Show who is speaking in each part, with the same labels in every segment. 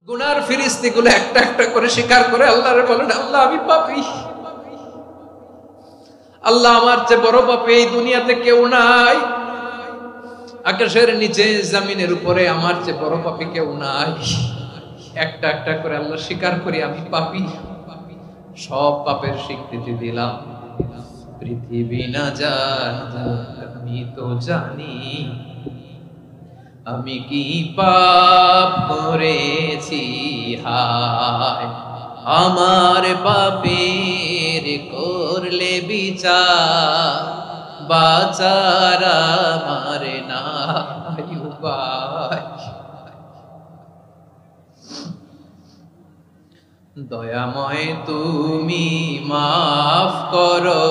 Speaker 1: গুনার ফিরিস্তিগুলো একটা একটা করে স্বীকার করে আল্লাহরে বলেন, আল্লাহ আমি পাপী, আল্লাহ আমার চেয়ে বড় পাপী এই দুনিয়াতে কেউ নাই, আকাশের নিচে জমিনের উপরে আমার চেয়ে বড় পাপী কেউ নাই। একটা একটা করে আল্লাহ স্বীকার করি আমি পাপী, সব পাপের স্বীকৃতি দিলাম। পৃথিবী না জানো আমি তো জানি, আমি কি পাপ করেছি, হায় আমার পাপের করলে বিচার, বাঁচার আমার নাই উপায়। দয়াময় তুমি মাফ করো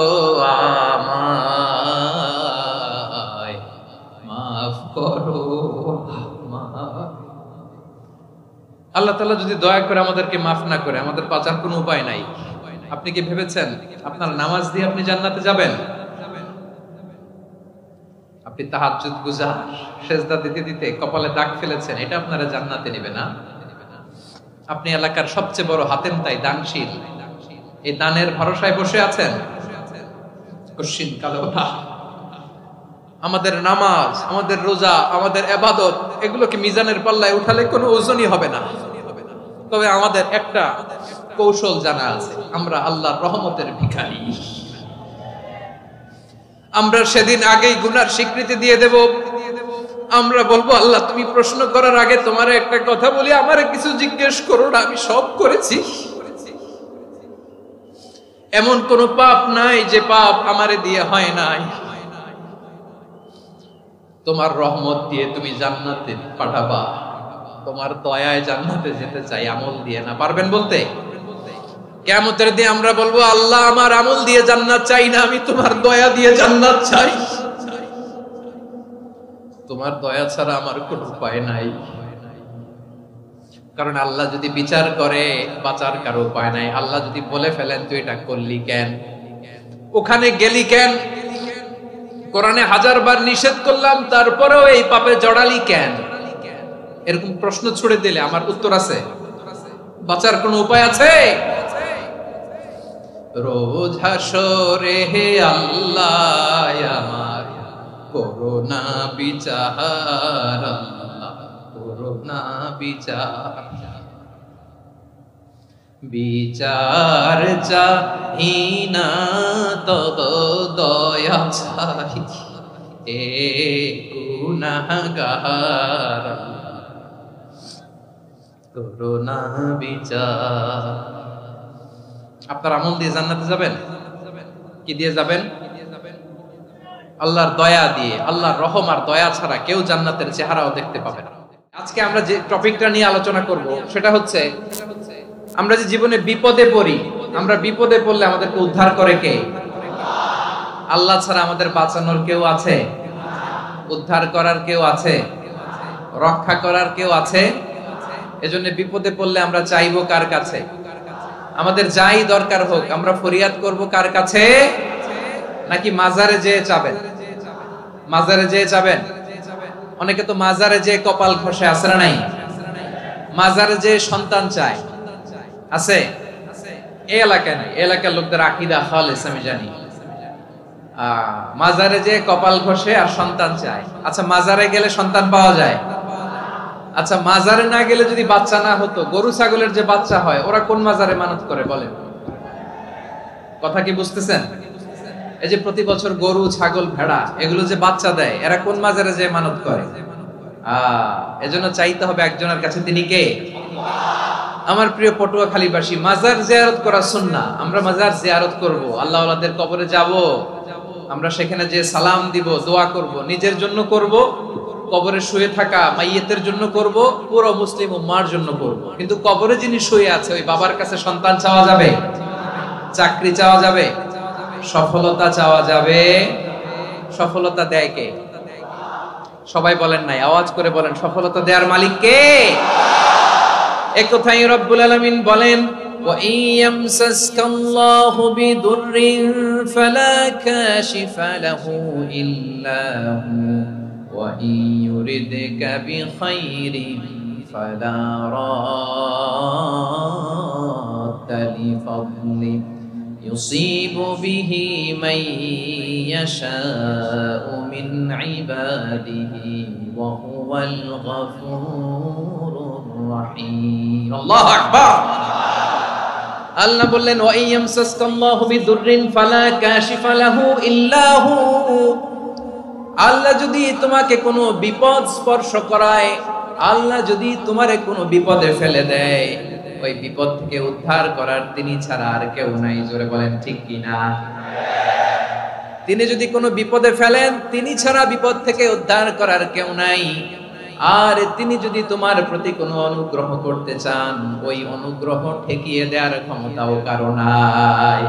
Speaker 1: আমায়, মাফ করো আমায়। আল্লাহ তাআলা যদি দয়া করে আমাদেরকে মাফ না করে, আমাদের বাঁচার কোনো উপায় নাই। আপনি কি ভেবেছেন আপনার নামাজ দিয়ে আপনি জান্নাতে যাবেন? আপনি তাহাজ্জুদ গুজার, সেজদা দিতে দিতে কপালে দাগ ফেলেছেন, এটা আপনারা জান্নাতে নেবে না। আপনি এলাকার সবচেয়ে বড় হাতেম তাই দানশীল, এই দানের ভরসায় বসে আছেন, কশিন কালো না। আমাদের নামাজ, আমাদের রোজা, আমাদের ইবাদত, এগুলোকে মিজানের পাল্লায় উঠালে কোনো ওজনই হবে না। তবে আমাদের একটা কৌশল জানা আছে, আমরা আল্লাহর রহমতের ভিখারি। আমরা সেদিন আগেই গুনার স্বীকৃতি দিয়ে দেব। আমরা বলবো, আল্লাহ তুমি প্রশ্ন করার আগে তোমার একটা কথা বলি, আমারে কিছু জিজ্ঞেস করো না, আমি সব করেছি। এমন কোন পাপ নাই যে পাপ আমারে দিয়ে হয় নাই। তোমার রহমত দিয়ে তুমি জান্নাতে পাঠাবা, তোমার দয়ায় জান্নাতে যেতে চাই, আমল দিয়ে না। পারবেন বলতে? কিয়ামতের দিন আমরা বলবো, আল্লাহ আমার আমল দিয়ে জান্নাত চাই না, আমি তোমার দয়া দিয়ে জান্নাত চাই। তোমার দয়া ছাড়া আমার কোনো উপায় নাই। কারণ আল্লাহ যদি বিচার করে, বাঁচার কারো উপায় নাই। আল্লাহ যদি বলে ফেলেন তুই এটা করলি কেন, ওখানে গেলি কেন, কোরআনে 1000 বার নিষেধ করলাম তারপরেও এই পাপে জড়ালি কেন, এরকম প্রশ্ন ছুড়ে দিলে আমার উত্তর আছে? বাঁচার কোনো উপায় আছে? রোজ হাসরে হে আল্লাহ আমার করোনা বিচার, আল্লাহ করোনা বিচার, বিচার চাহি না তব দয়া চাহি, এ গুনাহগার করোনা বিচার। আপনার আমল দিয়ে জান্নাতে যাবেন? কি দিয়ে যাবেন? আল্লাহর দয়া দিয়ে। আল্লাহর রহম আর দয়া ছাড়া কেউ জান্নাতের চেহারাও দেখতে পাবে না। আজকে আমরা যে টপিকটা নিয়ে আলোচনা করব সেটা হচ্ছে, আমরা যে জীবনে বিপদে পড়ি, আমরা বিপদে পড়লে আমাদেরকে উদ্ধার করে কে? আল্লাহ ছাড়া আমাদের বাঁচানোর কেউ আছে? উদ্ধার করার কেউ আছে? রক্ষা করার কেউ আছে? এজন্য বিপদে পড়লে আমরা চাইবো কার কাছে? আমাদের যাই দরকার হোক আমরা ফরিয়াদ করব কার কাছে? নাকি মাজারে যেয়ে চাবেন? মাজারে যেয়ে চাবেন? অনেকে তো মাজারে যেয়ে কপাল ঘষে, আছে না নাই? মাজারে যেয়ে সন্তান চায়, আছে? এই এলাকায় নাই, এলাকার লোকদের আকীদা খালেস আমি জানি। মাজারে যেয়ে কপাল ঘষে আর সন্তান চায়। আচ্ছা, মাজারে গেলে সন্তান পাওয়া যায়? আচ্ছা, মাজারে না গেলে যদি বাচ্চা না হতো, গরু ছাগলের যে বাচ্চা হয় ওরা কোন মাজারে মানত করে বলেন? কথা কি বুঝতেছেন? এই যে প্রতি বছর গরু ছাগল ভেড়া এগুলো যে বাচ্চা দেয়, এরা কোন মাজারে যে মানত করে? এজন্য চাইতে হবে একজনের কাছে, তিনি কে? আমার প্রিয় পটুয়াখালীবাসী, মাজার জিয়ারত করা সুন্নাহ। আমরা মাজার জিয়ারত করব, আল্লাহ ওয়ালাদের কবরে যাব, আমরা সেখানে যে সালাম দিব, দোয়া করব, নিজের জন্য করব, কবরে শুয়ে থাকা মাইয়েতের জন্য করব, পুরো মুসলিম উম্মার জন্য করব। কিন্তু কবরে যিনি শুয়ে আছে ওই বাবার কাছে সন্তান চাওয়া যাবে? চাকরি চাওয়া যাবে? সফলতা চাওয়া যাবে? সফলতা দেয় কে? সবাই বলেন নাই, আওয়াজ করে বলেন, সফলতা দেওয়ার মালিক কে? এক কথাই রব্বুল আলামিন বলেন, ওয়া ইয়ামসাসকাল্লাহু বিদুররিন ফালা কাশিফা লাহু ইল্লা হু ওয়া ইয়ুরিদকা বিখাইরিন ফালা الفضل يصيب به من يشاء من عباده وهو الغفور الرحيم الله أكبر আল্লাহ বললেন ওয়া ইয়ামসাসকাল্লাহু বিদুররিন ফালা কাশিফা লাহু ইল্লা হু আল্লাহ যদি তোমাকে কোনো বিপদ স্পর্শ করায় আল্লাহ যদি তোমারে কোনো বিপদে ফেলে দেয় ওই বিপদ থেকে উদ্ধার করার তিনি ছাড়া আর কেউ নাই জোরে বলেন ঠিক কি না তিনি যদি কোনো বিপদে ফেলেন তিনি ছাড়া বিপদ থেকে উদ্ধার করার কেউ নাই আর তিনি যদি তোমার প্রতি কোনো অনুগ্রহ করতে চান ওই অনুগ্রহ ঠেকিয়ে দেওয়ার ক্ষমতাও কারো নাই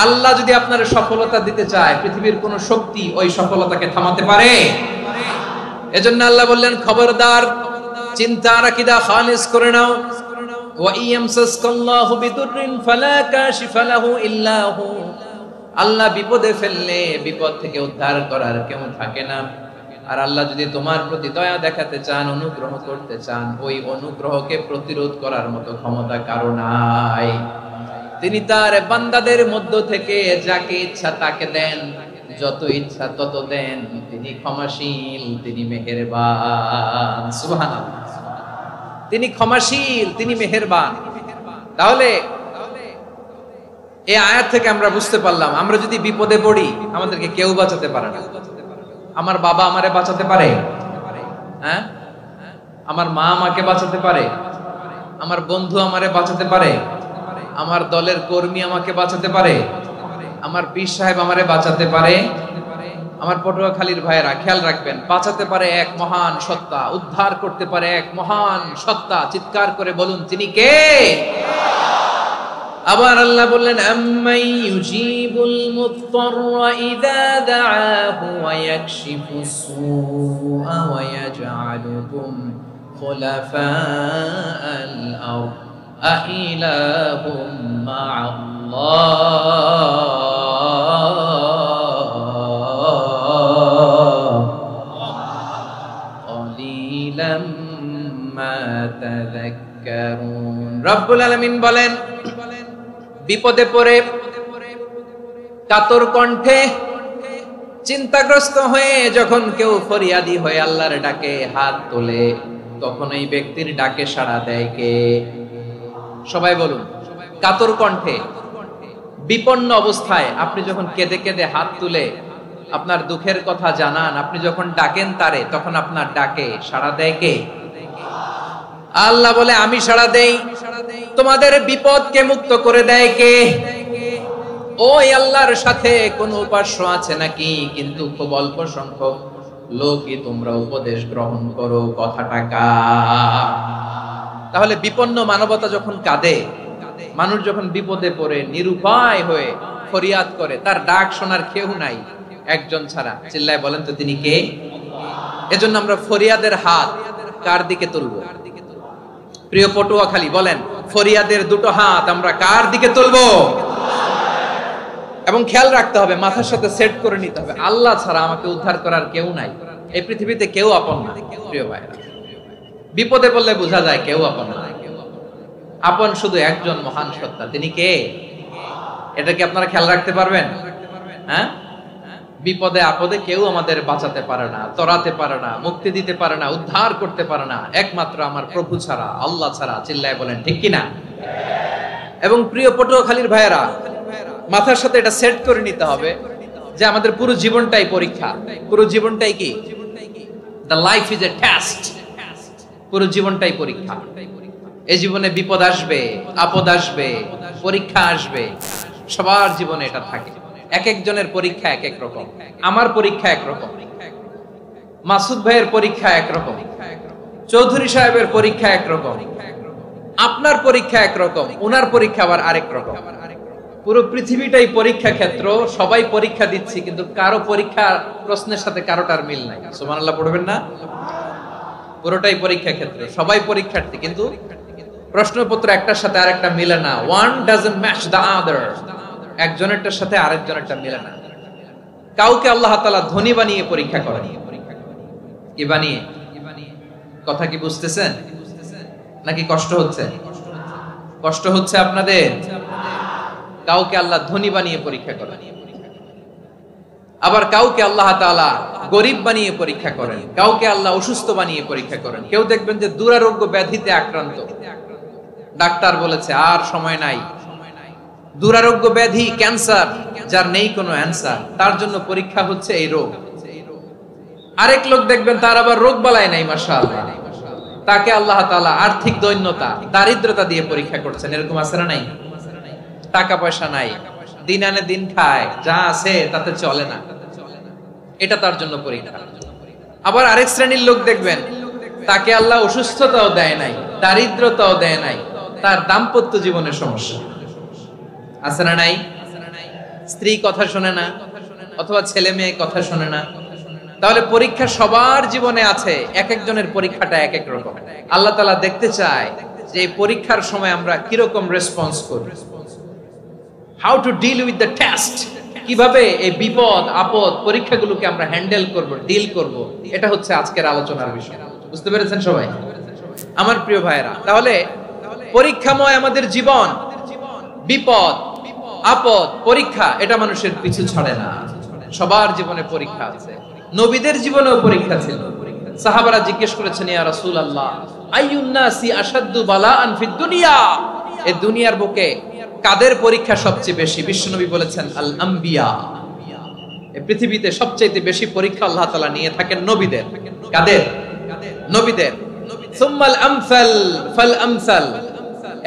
Speaker 1: আল্লাহ যদি আপনার সফলতা দিতে চায় পৃথিবীর কোন শক্তি ওই সফলতাকে থামাতে পারে এজন্য আল্লাহ বললেন খবরদার চিন্তার আকীদা খালিস করে নাও ওয়া ইয়ামসাসকাল্লাহু বিদুররিন ফালা কাশিফা লাহু ইল্লা হু আল্লাহ বিপদে ফেললে বিপদ থেকে উদ্ধার করার কেউ থাকে না আর আল্লাহ যদি তোমার প্রতি দয়া দেখাতে চান অনুগ্রহ করতে চান ওই অনুগ্রহকে প্রতিরোধ করার মতো ক্ষমতা কারো নাই তিনি তার বান্দাদের মধ্য থেকে যাকে ইচ্ছা তাকে দেন যত ইচ্ছা তত দেন তিনি ক্ষমাশীল তিনি মেহেরবান সুবহানাল্লাহ তিনি ক্ষমাশীল তিনি মেহেরবান তাহলে এই আয়াত থেকে আমরা বুঝতে পারলাম আমরা যদি বিপদে পড়ি আমাদেরকে কেউ বাঁচাতে পারে না আমার বাবা আমারে বাঁচাতে পারে হ্যাঁ আমার মা আমাকে বাঁচাতে পারে আমার বন্ধু আমারে বাঁচাতে পারে আমার দলের কর্মী আমাকে বাঁচাতে পারে আমার পীর সাহেব আমারে বাঁচাতে পারে আমার পটুয়াখালীর ভাইয়েরা খেয়াল রাখবেন বাঁচাতে পারে এক মহান সত্তা উদ্ধার করতে পারে এক মহান সত্তা চিৎকার করে বলুন তিনি কে আবার আল্লাহ বললেন আম্মাই ইউজিবুল মুত্তাররা ইযা দাআহু ওয়া ইয়াকশিফুস সুআ ওয়া ইয়াজআলুকুম খুলাফাআল আরদ আইলাহুম মা'আল্লাহ ক্বালিলাম মা তাযাক্কারুন রব্বুল আলামিন বলেন বিপদে পড়ে কাতর কণ্ঠে চিন্তাগ্রস্ত হয়ে যখন কেউ ফরিয়াদি হয়ে আল্লাহর ডাকে হাত তোলে তখন এই ব্যক্তির ডাকে সাড়া দেয় কে সবাই বলুন কাতর কণ্ঠে বিপন্ন অবস্থায় আপনি যখন কেঁদে কেঁদে হাত তুলে আপনার দুঃখের কথা জানান আপনি যখন ডাকেন তারে তখন আপনার ডাকে সাড়া দেয় কে আল্লাহ বলে আমি সাড়া দেই তোমাদের বিপদকে মুক্ত করে দেয় কে ওই আল্লাহর সাথে কোন উপাস্য আছে নাকি কিন্তু খুব অল্প সংখ্যক লোকই তোমরা উপদেশ গ্রহণ করো কথাটা কার তাহলে বিপন্ন মানবতা যখন কাঁদে মানুষ যখন বিপদে পড়ে নিরুপায় হয়ে ফরিয়াদ করে তার ডাক শোনার কেউ নাই একজন ছাড়া চিল্লায় বলেন তো তিনি কে এজন্য আমরা ফরিয়াদের হাত কার দিকে তুলবো প্রিয় পটুয়াখালী বলেন ফরিয়াদের দুটো হাত আমরা কার দিকে তুলবো এবং খেয়াল রাখতে হবে মাথার সাথে সেট করে নিতে হবে আল্লাহ ছাড়া আমাকে উদ্ধার করার কেউ নাই এই পৃথিবীতে কেউ আপন না প্রিয় ভাইরা বিপদে পড়লে বোঝা যায় কেউ আপন না আপন শুধু একজন মহান সত্তা তিনি কে এটা কি আপনারা খেয়াল রাখতে পারবেন হ্যাঁ বিপদে আপদে কেউ আমাদের বাঁচাতে পারে না তরাতে পারে না মুক্তি দিতে পারে না উদ্ধার করতে পারে না একমাত্র আমার প্রভু ছাড়া আল্লাহ ছাড়া চিল্লায় বলেন ঠিক কিনা এবং প্রিয় পটুয়াখালীর ভাইয়েরা মাথার সাথে এটা সেট করে নিতে হবে যে আমাদের পুরো জীবনটাই পরীক্ষা পুরো জীবনটাই কি the life is a test পুরো জীবনটাই পরীক্ষা এই জীবনে বিপদ আসবে আপদ আসবে পরীক্ষা আসবে সবার জীবনে এটা থাকে এক একজনের পরীক্ষা এক এক রকম আমার পরীক্ষা এক রকম মাসুদ ভাইয়ের পরীক্ষা এক রকম চৌধুরী সাহেবের পরীক্ষা এক রকম আপনার পরীক্ষা এক রকম ওনার পরীক্ষা আবার আরেক রকম পুরো পৃথিবীটাই পরীক্ষা ক্ষেত্র সবাই পরীক্ষা দিচ্ছি কিন্তু কারো পরীক্ষা প্রশ্নের সাথে কারোটার মিল নাই সুবহানাল্লাহ পড়বেন না পুরোটাই পরীক্ষা ক্ষেত্র সবাই পরীক্ষার্থী কিন্তু প্রশ্নপত্র একটার সাথে আরেকটা মিলে না one doesn't match the other একজনেরটার সাথে আরেকজনেরটা মিলে না কাউকে আল্লাহ তাআলা ধনী বানিয়ে পরীক্ষা করেন কি বানিয়ে কথা কি বুঝতেছেন নাকি কষ্ট হচ্ছে কষ্ট হচ্ছে আপনাদের? কাউকে আল্লাহ ধনী বানিয়ে পরীক্ষা করেন, আবার কাউকে আল্লাহ তাআলা গরিব বানিয়ে পরীক্ষা করেন, কাউকে আল্লাহ অসুস্থ বানিয়ে পরীক্ষা করেন। কেউ দেখবেন যে দুরারোগ্য ব্যাধিতে আক্রান্ত, ডাক্তার বলেছে আর সময় নাই, দুরারোগ্য ব্যাধি ক্যান্সার, যার নেই কোনো অ্যান্সার, তার জন্য পরীক্ষা হচ্ছে এই রোগ। আরেক লোক দেখবেন তার আবার রোগ বালাই নাই, মাশাআল্লাহ, তাকে আল্লাহ তাআলা আর্থিক দৈন্যতা, দারিদ্রতা দিয়ে পরীক্ষা করছেন। এরকম আছে না নাই? টাকা পয়সা নাই, দিন আনে দিন খায়, যা আছে তাতে চলে না, এটা তার জন্য পরীক্ষা। আবার আরেক শ্রেণীর লোক দেখবেন তাকে আল্লাহ অসুস্থতাও দেয় নাই, দারিদ্রতাও দেয় নাই, তার দাম্পত্য জীবনের সমস্যা আছে না নাই? স্ত্রী কথা শোনে না, অথবা ছেলে মেয়ে কথা শোনে না। তাহলে পরীক্ষা সবার জীবনে আছে, এক একজনের পরীক্ষাটা এক এক রকম। আল্লাহ তাআলা দেখতে চায় যে এই পরীক্ষার সময় আমরা কিরকম রেসপন্স করি, how to deal with the test, কিভাবে এই বিপদ আপদ পরীক্ষাগুলোকে আমরা হ্যান্ডেল করব, ডিল করব। এটা হচ্ছে আজকের আলোচনার বিষয়। বুঝতে পেরেছেন সবাই আমার প্রিয় ভাইরা? তাহলে পরীক্ষাময় আমাদের জীবন, বিপদ আপদ পরীক্ষা, এটা মানুষের পিছু ছাড়ে না। সবার জীবনে পরীক্ষা আছে, নবীদের জীবনেও পরীক্ষা ছিল। সাহাবারা জিজ্ঞেস করেছেন, ইয়া রাসূলুল্লাহ, আইয়ুন নাসি আশাদ্দু বালাআন ফিদ দুনিয়া, এই দুনিয়ার বুকে কাদের পরীক্ষা সবচেয়ে বেশি? বিশ্বনবী বলেছেন, আল আম্বিয়া, এই পৃথিবীতে সবচেয়ে বেশি পরীক্ষা আল্লাহ তাআলা নিয়ে থাকেন নবীদের। কাদের? নবীদের। সুম্মাল আমসাল ফাল আমসাল,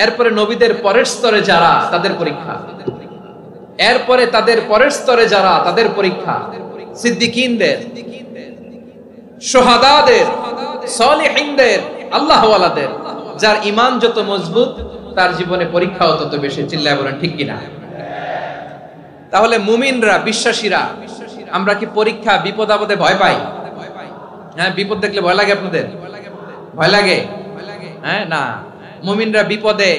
Speaker 1: এরপরে নবীদের পরের স্তরে যারা, তাদের পরীক্ষা। এরপরে তাদের পরের স্তরে যারা, তাদের পরীক্ষা। সিদ্দিকীনদের, শুহাদাদের, সালিহিনদের, আল্লাহওয়ালাদের। যার ঈমান যত মজবুত, তার জীবনে পরীক্ষাও তত বেশি। চিল্লায় বলেন ঠিক কিনা? তাহলে মুমিনরা, বিশ্বাসীরা, আমরা কি পরীক্ষা বিপদ আপদে ভয় পাই? হ্যাঁ, বিপদ দেখলে ভয় লাগে আপনাদের? ভয় লাগে? হ্যাঁ, না, মুমিনরা বিপদে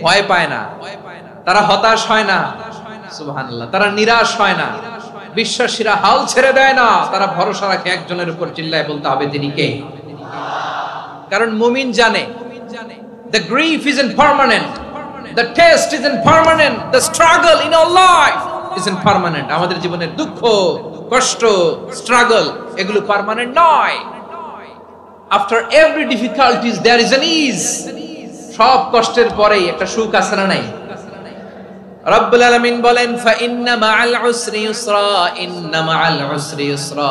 Speaker 1: ভয় পায় না, তারা হতাশ হয় না, সুবহানাল্লাহ, তারা নিরাশ হয় না। বিশ্বাসীরা হাল ছেড়ে দেয় না, তারা ভরসা রাখে একজনের উপর। চিল্লায় বলতে হবে তিনি কে? কারণ মুমিন জানে the grief isn't permanent, the test isn't permanent, the struggle in our life isn't permanent. আমাদের জীবনের দুঃখ, কষ্ট, স্ট্রাগল, এগুলো পার্মানেন্ট নয়। after every difficulties there is an ease, সব কষ্টের পরেই একটা সুখ আছে না নাই? রব্বুল আলামিন বলেন, ফা ইন্না মাআল উসরি ইউসরা, ইন্না মাআল উসরি ইউসরা,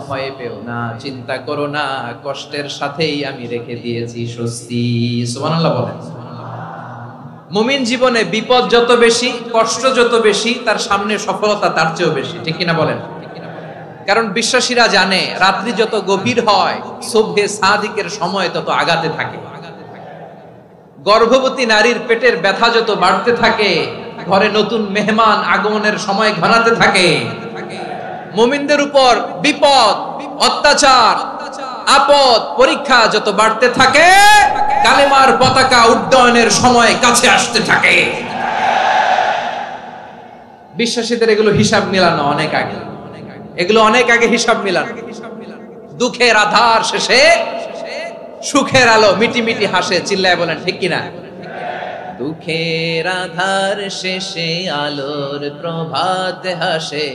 Speaker 1: ভয় পেও না, চিন্তা করো না, কষ্টের সাথেই আমি রেখে দিয়েছি স্বস্তি। সুবহানাল্লাহ বলেন। মুমিন জীবনে বিপদ যত বেশি, কষ্ট যত বেশি, তার সামনে সফলতা তার চেয়েও বেশি। ঠিক কিনা বলেন? কারণ বিশ্বাসীরা জানে রাত্রি যত গভীর হয়, সুবহে সাদিকের সময় তত আগাতে থাকে। গর্ভবতী নারীর পেটের ব্যথা যত বাড়তে থাকে, ঘরে নতুন মেহমান আগমনের সময় ঘনাতে থাকে। মুমিনদের উপর বিপদ, অত্যাচার, আপদ, পরীক্ষা যত বাড়তে থাকে, কালেমার পতাকা উড্ডয়নের সময় কাছে আসতে থাকে। বিশ্বাসীদের এগুলো হিসাব মিলানো অনেক আগে, এগুলো অনেক আগে হিসাব মিলানো। দুঃখের আধার শেষে সুখের আলো মিটি মিটি হাসে। চিল্লায় বলেন ঠিক কিনা? দুঃখের আধার শেষে আলোর প্রভাত হাসে,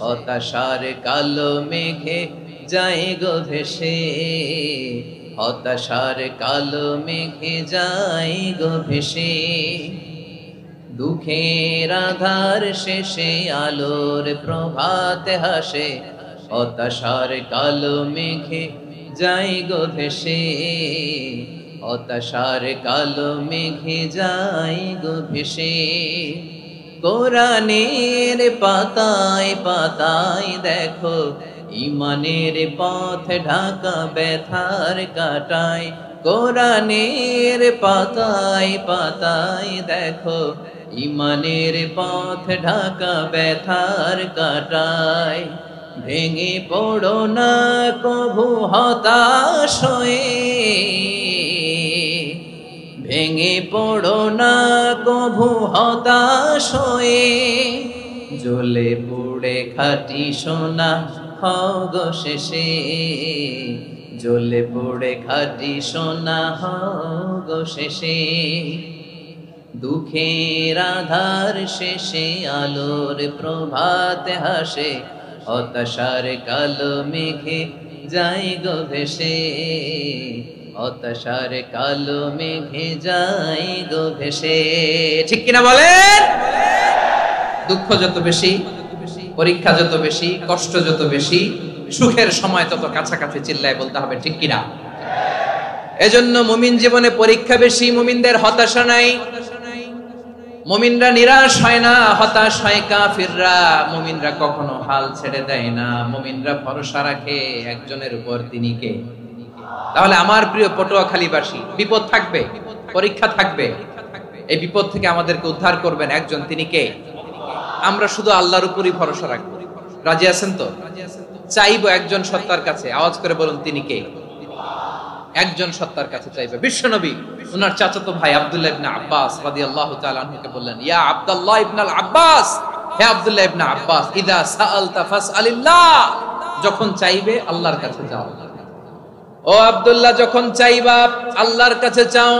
Speaker 1: হতাশার কালো মেঘে যায় গো ভেসে, হতাশার কালো মেঘে যায় গো ভেসে। দুঃখের আধার শেষে আলোর প্রভাত হাসে, হতাশার কালো মেঘে যায় গো ভেসে, হতাশার কালো মেঘে যায় গো ভেসে। কোরআনের পাতায় পাতায় দেখো, ঈমানের পথ ঢাকা ব্যথার কাটায়। কোরআনের পাতায় পাতায় দেখো, ঈমানের পথ ঢাকা ব্যথার কাটায়। ভেঙে পড়ো না কভু হতাশ হয়ে, ভেঙে পড়ো না কভু হতাশ হয়ে। জ্বলে পুড়ে খাঁটি সোনা হও গো শেষে, জ্বলে পুড়ে খাঁটি সোনা হও গো শেষে।
Speaker 2: দুঃখের আধার শেষে আলোর প্রভাত হাসে, হতাশার কালো মেঘে যাই গো ভেসে, হতাশার কালো মেঘে যাই গো ভেসে।
Speaker 1: ঠিক কিনা বলেন? দুঃখ যত বেশি, পরীক্ষা যত বেশি, কষ্ট যত বেশি, সুখের সময় তত কাছাকাছি চিল্লায় বলতে হবে ঠিক কিনা। এজন্য মুমিন জীবনে পরীক্ষা বেশি, মুমিনদের হতাশা নাই। মুমিনরা নিরাশ হয় না, হতাশ হয় কাফিররা। মুমিনরা কখনো হাল ছেড়ে দেয় না, মুমিনরা ভরসা রাখে একজনের উপর, তিনি কে? তাহলে আমার প্রিয় পটুয়াখালীবাসী, বিপদ থাকবে, পরীক্ষা থাকবে, এই বিপদ থেকে আমাদেরকে উদ্ধার করবেন একজন, তিনি কে? আমরা শুধু আল্লাহর উপরই ভরসা রাখবো। রাজি আছেন তো? চাইবো একজন সত্তার কাছে, আওয়াজ করে বলুন তিনি কে? একজন সত্তার কাছে চাইবে। বিশ্বনবী ওনার চাচাতো ভাই আব্দুল্লাহ ইবনে আব্বাস রাদিয়াল্লাহু তাআলা আনহুকে বললেন, ইয়া আব্দুল্লাহ ইবনুল আব্বাস, হে আব্দুল্লাহ ইবনে আব্বাস, ইদা সাআলতা ফাসআলিল্লাহ, যখন চাইবে আল্লাহর কাছে যাও। ও আব্দুল্লাহ, যখন চাইবা আল্লাহর কাছে চাও।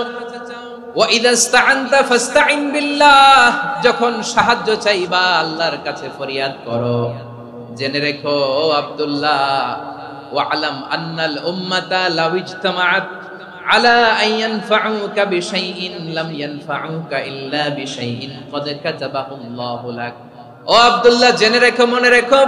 Speaker 1: ওয়া ইদা ইসতাআনতা ফাসতাইন বিল্লাহ, যখন সাহায্য চাইবা আল্লাহর কাছে ফরিয়াদ করো। জেনে রেখো ও আব্দুল্লাহ, ওয়া'লাম আন্নাল উম্মাতা লাউ ইজতামাআত আলা আন ইয়ানফাউকা বিশাইইন লাম ইয়ানফাউকা ইল্লা বিশাইইন ক্বাদ কাতাবাহু আল্লাহু লাক। ও আব্দুল্লাহ, জেনে রেখো, মনে রেখো,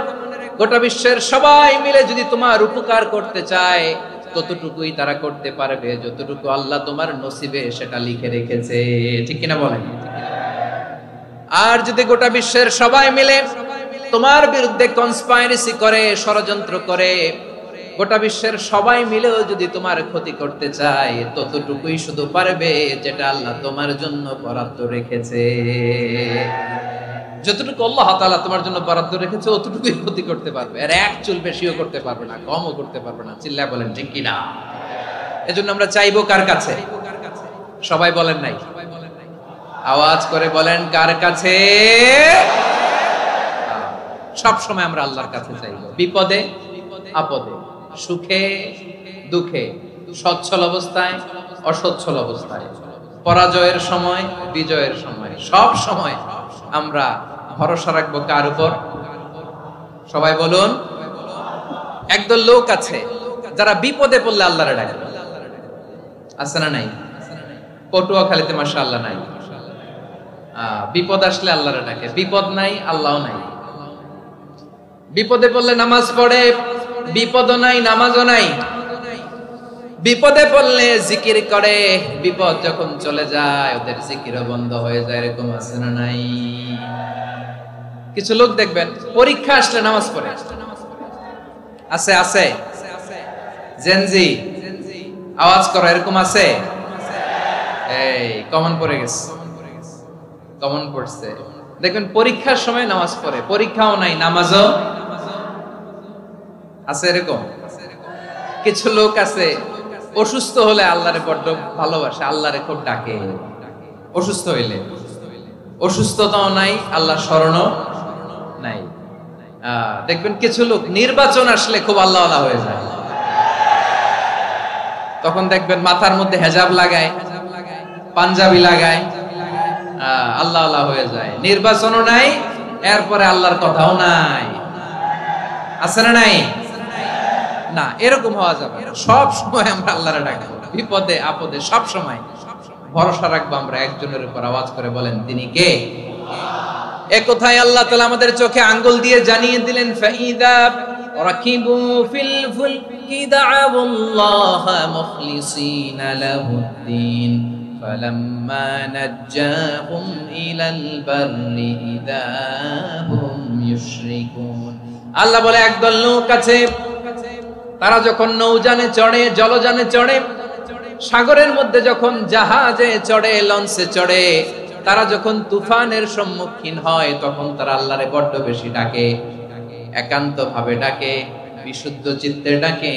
Speaker 1: গোটা বিশ্বের সবাই মিলে যদি তোমার উপকার করতে চায় ততটুকুই তারা করতে পারবে যতটুকু আল্লাহ তোমার নসিবে সেটা লিখে রেখেছে। ঠিক কিনা বলেন? আর যদি গোটা বিশ্বের সবাই মিলে তোমার বিরুদ্ধে কনস্পাইরেসি করে, ষড়যন্ত্র করে, গোটা বিশ্বের সবাই মিলেও যদি তোমার ক্ষতি করতে চায় ততটুকুই শুধু পারবে যেটা আল্লাহ তোমার জন্য বরাদ্দ রেখেছে। যতটুকু আল্লাহ তাআলা তোমার জন্য বরাদ্দ রেখেছে অতটুকুই ক্ষতি করতে পারবে, আর এক চুল বেশিও করতে পারবে না, কমও করতে পারবে না। চিল্লায় বলেন ঠিক কিনা? এজন্য আমরা চাইবো কার কাছে? সবাই বলেন নাই, আওয়াজ করে বলেন কার কাছে? সব সময় আমরা আল্লাহর কাছে চাইবো, বিপদে আপদে, সুখে দুঃখে, সচ্ছল অবস্থায় অসচ্ছল অবস্থায়, পরাজয়ের সময় বিজয়ের সময়, সব সময় আমরা ভরসা রাখবো কার উপর? সবাই বলুন। একদল লোক আছে যারা বিপদে পড়লে আল্লাহরে ডাকে, আছে না নাই? পটুয়াখালীতে মাশাআল্লাহ নাই। বিপদ আসলে আল্লাহরে ডাকে, বিপদ নাই আল্লাহও নাই। বিপদে পড়লে নামাজ পড়ে, বিপদও নাই নামাজও নাই। বিপদে পড়লে জিকির করে, বিপদ যখন চলে যায় ওদের জিকিরও বন্ধ হয়ে যায়। এরকম আছে না নাই? কিছু লোক দেখবেন পরীক্ষা আসলে নামাজ পড়ে, আছে আছে। জেনজি আওয়াজ করো, এরকম আছে? এই কমন পড়ে গেছে, কমন পড়ছে। দেখবেন পরীক্ষার সময় নামাজ পড়ে, পরীক্ষাও নাই নামাজও আছে। এরকম কিছু লোক আছে অসুস্থ হলে আল্লাহরে বড্ড ভালোবাসে, আল্লাহরে খুব ডাকে। অসুস্থ হইলে অসুস্থতাও নাই, আল্লাহ স্মরণও নাই। দেখবেন কিছু লোক নির্বাচন আসলে খুব আল্লাহওয়ালা হয়ে যায়, তখন দেখবেন মাথার মধ্যে হেজাব লাগায়, পাঞ্জাবি লাগায়, আল্লাহওয়ালা হয়ে যায়। নির্বাচনও নাই, এরপরে আল্লাহর কথাও নাই। আছে না নাই? না, এরকম হওয়া যাবে না। সব সময় আমরা আল্লাহরে ডাকবো, বিপদে আপদে সব সময় ভরসা রাখবো আমরা একজনের উপর। আওয়াজ করে বলেন তিনি কে? এ কথাই আল্লাহ তাআলা আমাদের চোখে আঙ্গুল দিয়ে জানিয়ে দিলেন, ফাইদা রাকিবু ফিল ফুলকি দা'আউল্লাহ মুখলিসিনা লাহুদ্দিন ফালাম্মা নাজ্জাহুম ইলাল বাররি ইযা হুম ইউশরিকুন। আল্লাহ বলে একদল লোক আছে, তারা যখন নৌযানে চড়ে, জলযানে চড়ে, সাগরের মধ্যে যখন জাহাজে চড়ে, লঞ্চে চড়ে, তারা যখন তুফানের সম্মুখীন হয় তখন তারা আল্লাহরে বড্ড বেশি ডাকে, একান্ত ভাবে ডাকে, বিশুদ্ধ চিত্তে ডাকে।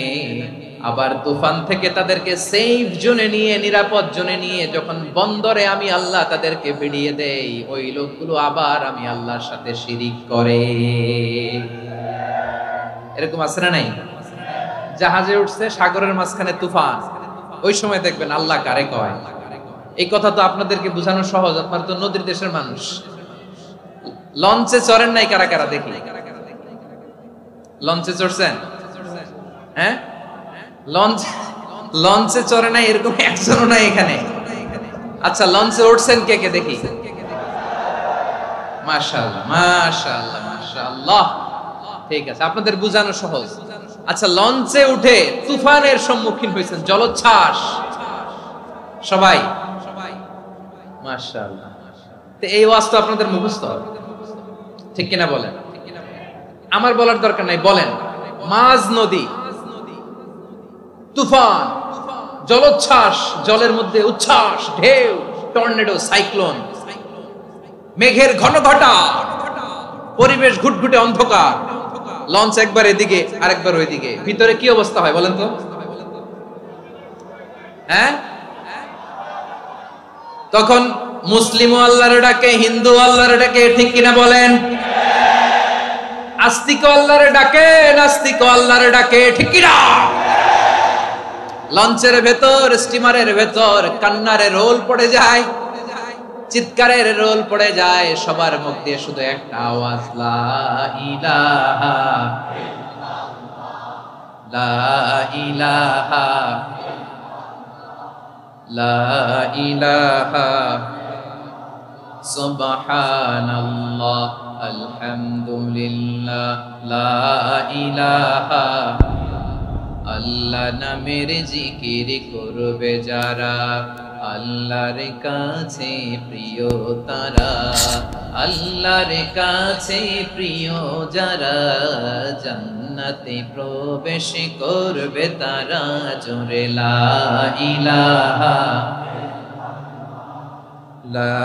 Speaker 1: আবার তুফান থেকে তাদেরকে সেফ জোনে নিয়ে, নিরাপদ জোনে নিয়ে যখন বন্দরে আমি আল্লাহ তাদেরকে ফিরিয়ে দেই, ওই লোকগুলো আবার আমি আল্লাহর সাথে শিরিক করে। এরকম আছে না নাই? জাহাজে উঠছে, সাগরের মাঝখানে তুফান, ওই সময় দেখবেন আল্লাহ কারে কয়? এই কথা তো আপনাদেরকে বোঝানো সহজ, আপনারা তো নদীর দেশের মানুষ। লঞ্চে চড়েন নাই কারা কারা দেখি? লঞ্চে চড়ছেন? হ্যাঁ, লঞ্চে চড়ে নাই এরকম একজনও নাই এখানে। আচ্ছা, লঞ্চে উঠছেন কে কে দেখি? মাশাআল্লাহ মাশাআল্লাহ মাশাআল্লাহ, ঠিক আছে, আপনাদের বোঝানো সহজ। আচ্ছা, লঞ্চে উঠে তুফানের সম্মুখীন হয়েছেন, জলোচ্ছ্বাস সবাই? মাশাআল্লাহ। তো এই ওয়াজ তো আপনাদের মুখস্থ, ঠিক কিনা বলেন? আমার বলার দরকার নাই, বলেন। মাঝ নদী, তুফান, জলোচ্ছ্বাস, জলের মধ্যে উচ্ছ্বাস, ঢেউ, টর্নেডো, সাইক্লোন, মেঘের ঘনঘটা, পরিবেশ ঘুটঘুটে অন্ধকার, লঞ্চ একবার এদিকে আরেকবার ওইদিকে, ভিতরে কি অবস্থা হয় বলেন তো? হ্যাঁ, তখন মুসলিম আল্লাহর ডাকে, হিন্দু আল্লাহর ডাকে, ঠিক কিনা বলেন? আস্তিক আল্লাহর ডাকে, নাস্তিক আল্লাহর ডাকে, ঠিক কিনা? লঞ্চের ভেতর, স্টিমারের ভেতর কান্নারে রোল পড়ে যায়, চিৎকারের রোল পড়ে যায়, সবার মুখ দিয়ে শুধু একটা আওয়াজ, লা ইলাহা লা ইলাহা লা ইলাহা সুবহানাল্লাহ আলহামদুলিল্লাহ লা ইলাহা। আল্লাহ নামের জিকির করবে যারা, আল্লাহর কাছে প্রিয় তারা, আল্লাহর কাছে প্রিয় যারা, জান্নাতে প্রবেশ করবে তারা, জোরে লা ইলাহা লা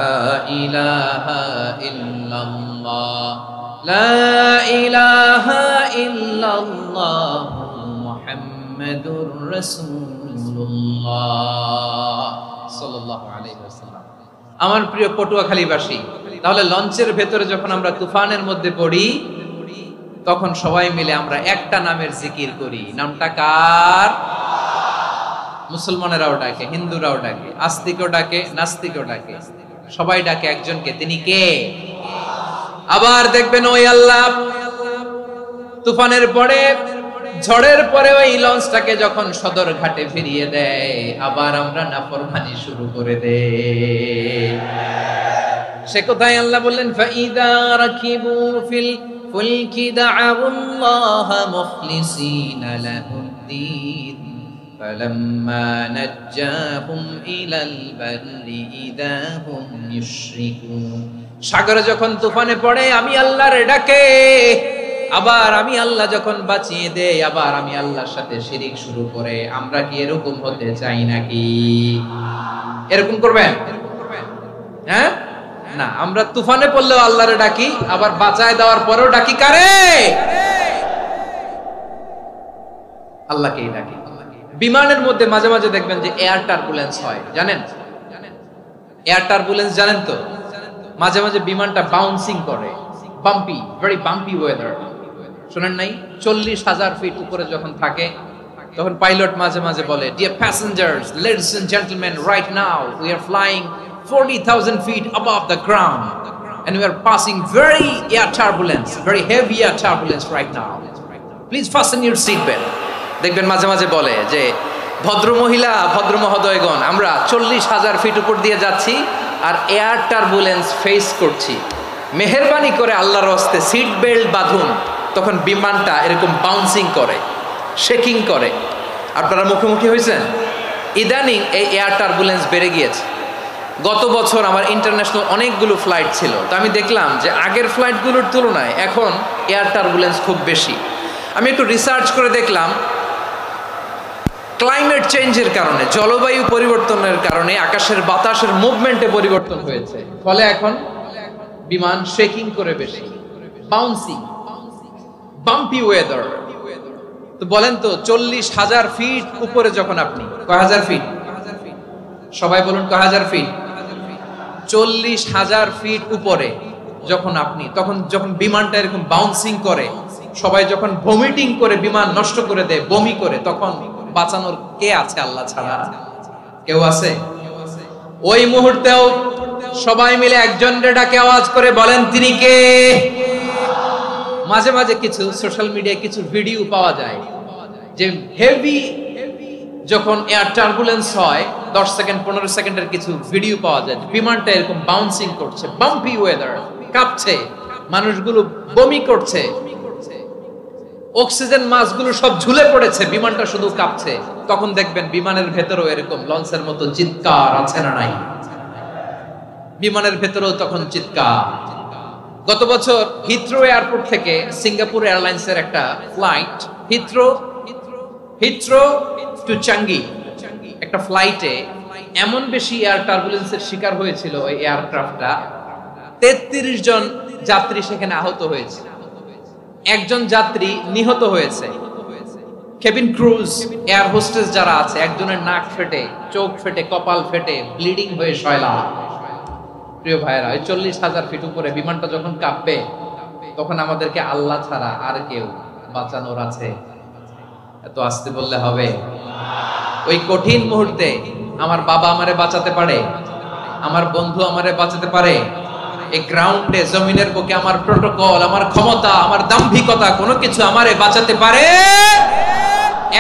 Speaker 1: ইলাহা ইল্লাল্লাহ লা ইলাহা ইল্লাল্লাহ মুহাম্মাদুর রাসূলুল্লাহ সাল্লাল্লাহু আলাইহি ওয়াসাল্লাম। আমার প্রিয় পটুয়াখালীবাসী, তাহলে লঞ্চের ভেতরে যখন আমরা তুফানের মধ্যে পড়ি, তখন সবাই মিলে আমরা একটা নামের জিকির করি। নামটা কার? মুসলমানেরাও ডাকে, হিন্দুরাও ডাকে, আস্তিকও ডাকে, নাস্তিকও ডাকে, সবাই ডাকে একজনকে। তিনি কে? আবার দেখবেন ওই আল্লাহ তুফানের পরে, ঝড়ের পরে ওই লঞ্চটাকে যখন সদর ঘাটে ফিরিয়ে দেয়, আবার আমরা নাফরমানি শুরু করে দেই। সে কোথায় আল্লাহ বললেন, ফাইদা রাকিবু ফিল ফুলকি দা'আউল্লাহ মুখলিসিনা লাহুদ্দিন ফালাম্মা নাজ্জাহুম ইলাল বাররি ইযা হুম ইউশরিকুন। সাগরে যখন তুফানে পড়ে আমি আল্লাহর ডাকে, আবার আমি আল্লাহ যখন বাঁচিয়ে দেই, আবার আমি আল্লাহর সাথে শিরিক শুরু করে। আমরা কি এরকম হতে চাই নাকি? এরকম করবেন? হ্যাঁ না, আমরা তুফানে পড়লেও আল্লাহরে ডাকি, আবার বাঁচায় দেওয়ার পরেও ডাকি কারে? আল্লাহকেই ডাকি। বিমানের মধ্যে মাঝে মাঝে দেখবেন যে এয়ার টার্বুলেন্স হয়, জানেন? এয়ার টার্বুলেন্স জানেন তো? মাঝে মাঝে বিমানটা বাউন্সিং করে, বাম্পি, ভেরি বাম্পি ওয়েদার। শুনেন নাই? 40,000 ফিট উপরে যখন থাকে, তখন পাইলট মাঝে মাঝে বলে, dear passengers, ladies and gentleman, right now we are flying 40,000 feet above the ground and we are passing very heavy air turbulence right now. Please fasten your seat belt. দেখবেন মাঝে মাঝে বলে যে, ভদ্র মহিলা, ভদ্র মহোদয়গণ, আমরা 40,000 ফিট উপর দিয়ে যাচ্ছি আর এয়ার টার্বুলেন্স ফেস করছি, মেহেরবানি করে আল্লাহর হস্তে সিট বেল্ট বাঁধুন। তখন বিমানটা এরকম বাউন্সিং করে, শেকিং করে। আপনারা মুখোমুখি হয়েছেন? ইদানিং এই এয়ার টার্বুলেন্স বেড়ে গিয়েছে। গত বছর আমার ইন্টারন্যাশনাল অনেকগুলো ফ্লাইট ছিল, তো আমি দেখলাম যে আগের ফ্লাইটগুলোর তুলনায় এখন এয়ার টার্বুলেন্স খুব বেশি। আমি একটু রিসার্চ করে দেখলাম, ক্লাইমেট চেঞ্জের কারণে, জলবায়ু পরিবর্তনের কারণে আকাশের বাতাসের মুভমেন্টে পরিবর্তন হয়েছে, ফলে এখন বিমান শেকিং করে বেশি, বাউন্সিং, বাম্পি ওয়েদার। তো বলেন তো, 40,000 ফিট উপরে যখন আপনি, কয় হাজার ফিট? সবাই বলুন কয় হাজার ফিট? 40,000 ফিট উপরে যখন আপনি, তখন যখন বিমানটা এরকম বাউন্সিং করে, সবাই যখন ভমিটিং করে বিমান নষ্ট করে দেয়, বমি করে, তখন বাঁচানোর কে আছে আল্লাহ ছাড়া? কেউ আছে? ওই মুহূর্তেও সবাই মিলে একজনের ডাকে আওয়াজ করে বলেন তিনি কে? মাঝে মাঝে কিছু সোশ্যাল মিডিয়ায় কিছু ভিডিও পাওয়া যায় যে হেভি যখন এয়ার টার্বুলেন্স হয় 10 সেকেন্ড 15 সেকেন্ডের কিছু ভিডিও পাওয়া যায়, বিমানটা এরকম বাউন্সিং করছে, বাম্পি ওয়েদার, কাঁপছে, মানুষগুলো বমি করছে, অক্সিজেন মাস্কগুলো সব ঝুলে পড়েছে, বিমানটা শুধু কাঁপছে। তখন দেখবেন বিমানের ভেতরেও এরকম লঞ্চের মতো চিৎকার আছে না নাই? বিমানের ভেতরেও তখন চিৎকার। গত বছর হিথ্রো এয়ারপোর্ট থেকে সিঙ্গাপুর এয়ারলাইন্সের একটা ফ্লাইট হিথ্রো টু চাঙ্গি একটা ফ্লাইটে এমন বেশি এয়ার টার্বুলেন্সের শিকার হয়েছিল ওই এয়ারক্রাফটটা, 33 জন যাত্রী সেখানে আহত হয়েছে, একজন যাত্রী নিহত হয়েছে। কেবিন ক্রুজ এয়ার হোস্টেস যারা আছে, একজনের নাক ফেটে, চোখ ফেটে, কপাল ফেটে, ব্লিডিং হয়ে শয়লা। প্রিয় ভাইরা, ওই 40,000 ফিট উপরে বিমানটা যখন কাঁপবে তখন আমাদেরকে আল্লাহ ছাড়া আর কেউ বাঁচানোর আছে? এত আস্তে বললে হবে? ওই কঠিন মুহূর্তে আমার বাবা আমারে বাঁচাতে পারে, আমার বন্ধু আমারে বাঁচাতে পারে। এই গ্রাউন্ডে, জমিনের বুকে আমার প্রোটোকল, আমার ক্ষমতা, আমার দাম্ভিকতা কোনো কিছু আমারে বাঁচাতে পারে?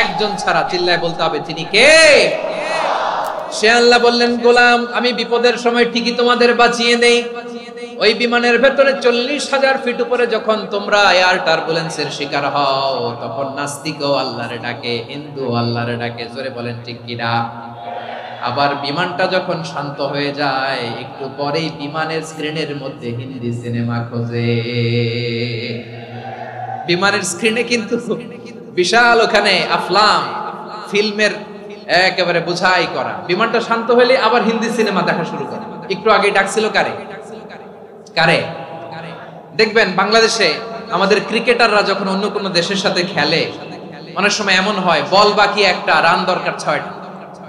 Speaker 1: একজন ছাড়া। চিল্লায় বলতে হবে তিনি কে? সে আল্লাহ বললেন, গোলাম আমি বিপদের সময় ঠিকই তোমাদের বাঁচিয়ে নেই। ওই বিমানের ভেতরে 40,000 ফিট উপরে যখন তোমরা এয়ার টার্বুলেন্সের শিকার হও, তখন নাস্তিকও আল্লাহরে ডাকে, হিন্দু আল্লাহরে ডাকে। জোরে বলেন ঠিক কিনা? আবার বিমানটা যখন শান্ত হয়ে যায়, একটু পরেই বিমানের স্ক্রিনের মধ্যে হিন্দি সিনেমা খোঁজে। বিমানের স্ক্রিনে কিন্তু বিশাল ওখানে আফলাম ফিল্মের একেবারে বোঝাই করা। বিমানটা শান্ত হলে আবার হিন্দি সিনেমা দেখা শুরু করে। একটু আগে ডাকছিল কারে? দেখবেন বাংলাদেশে আমাদের ক্রিকেটাররা যখন অন্য কোনো দেশের সাথে খেলে, অনেক সময় এমন হয় বল বাকি একটা, রান দরকার 6টা।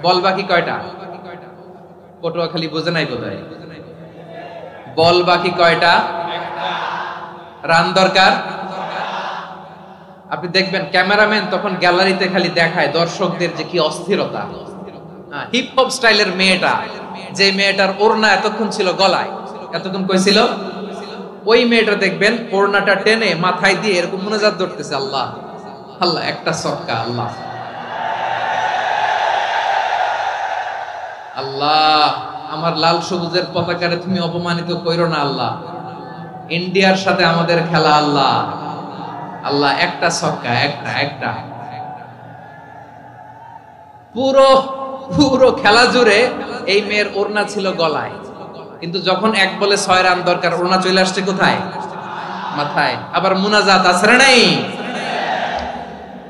Speaker 1: বল বাকি কয়টা? পটুয়াখালী বোঝে নাই বোধহয়। বল বাকি কয়টা? রান দরকার। আপনি দেখবেন ক্যামেরাম্যান তখন গ্যালারিতে খালি দেখায় দর্শকদের যে কি অস্থিরতা। হিপ হপ স্টাইলের মেয়েটা, যে মেয়েটার ওড়না এতক্ষণ ছিল গলায়, এতক্ষণ কই ছিল, ওই মেয়েটা দেখবেন ওড়নাটা টেনে মাথায় দিয়ে এরকম মুনাজাত ধরতেছে, আল্লাহ আল্লাহ, একটা সক্কা, আল্লাহ আল্লাহ, আমার লাল সবুজের পতাকারে তুমি অপমানিত কইরো না আল্লাহ, ইন্ডিয়ার সাথে আমাদের খেলা আল্লাহ আল্লাহ, একটা সক্কা, একটা। পুরো খেলা জুড়ে এই মেয়ের ওড়না ছিল গলায়, কিন্তু যখন 1 বলে 6 রান দরকার, ওড়না চলে আসছে কোথায়? মাথায়। আবার মুনাজাত আছে না নাই?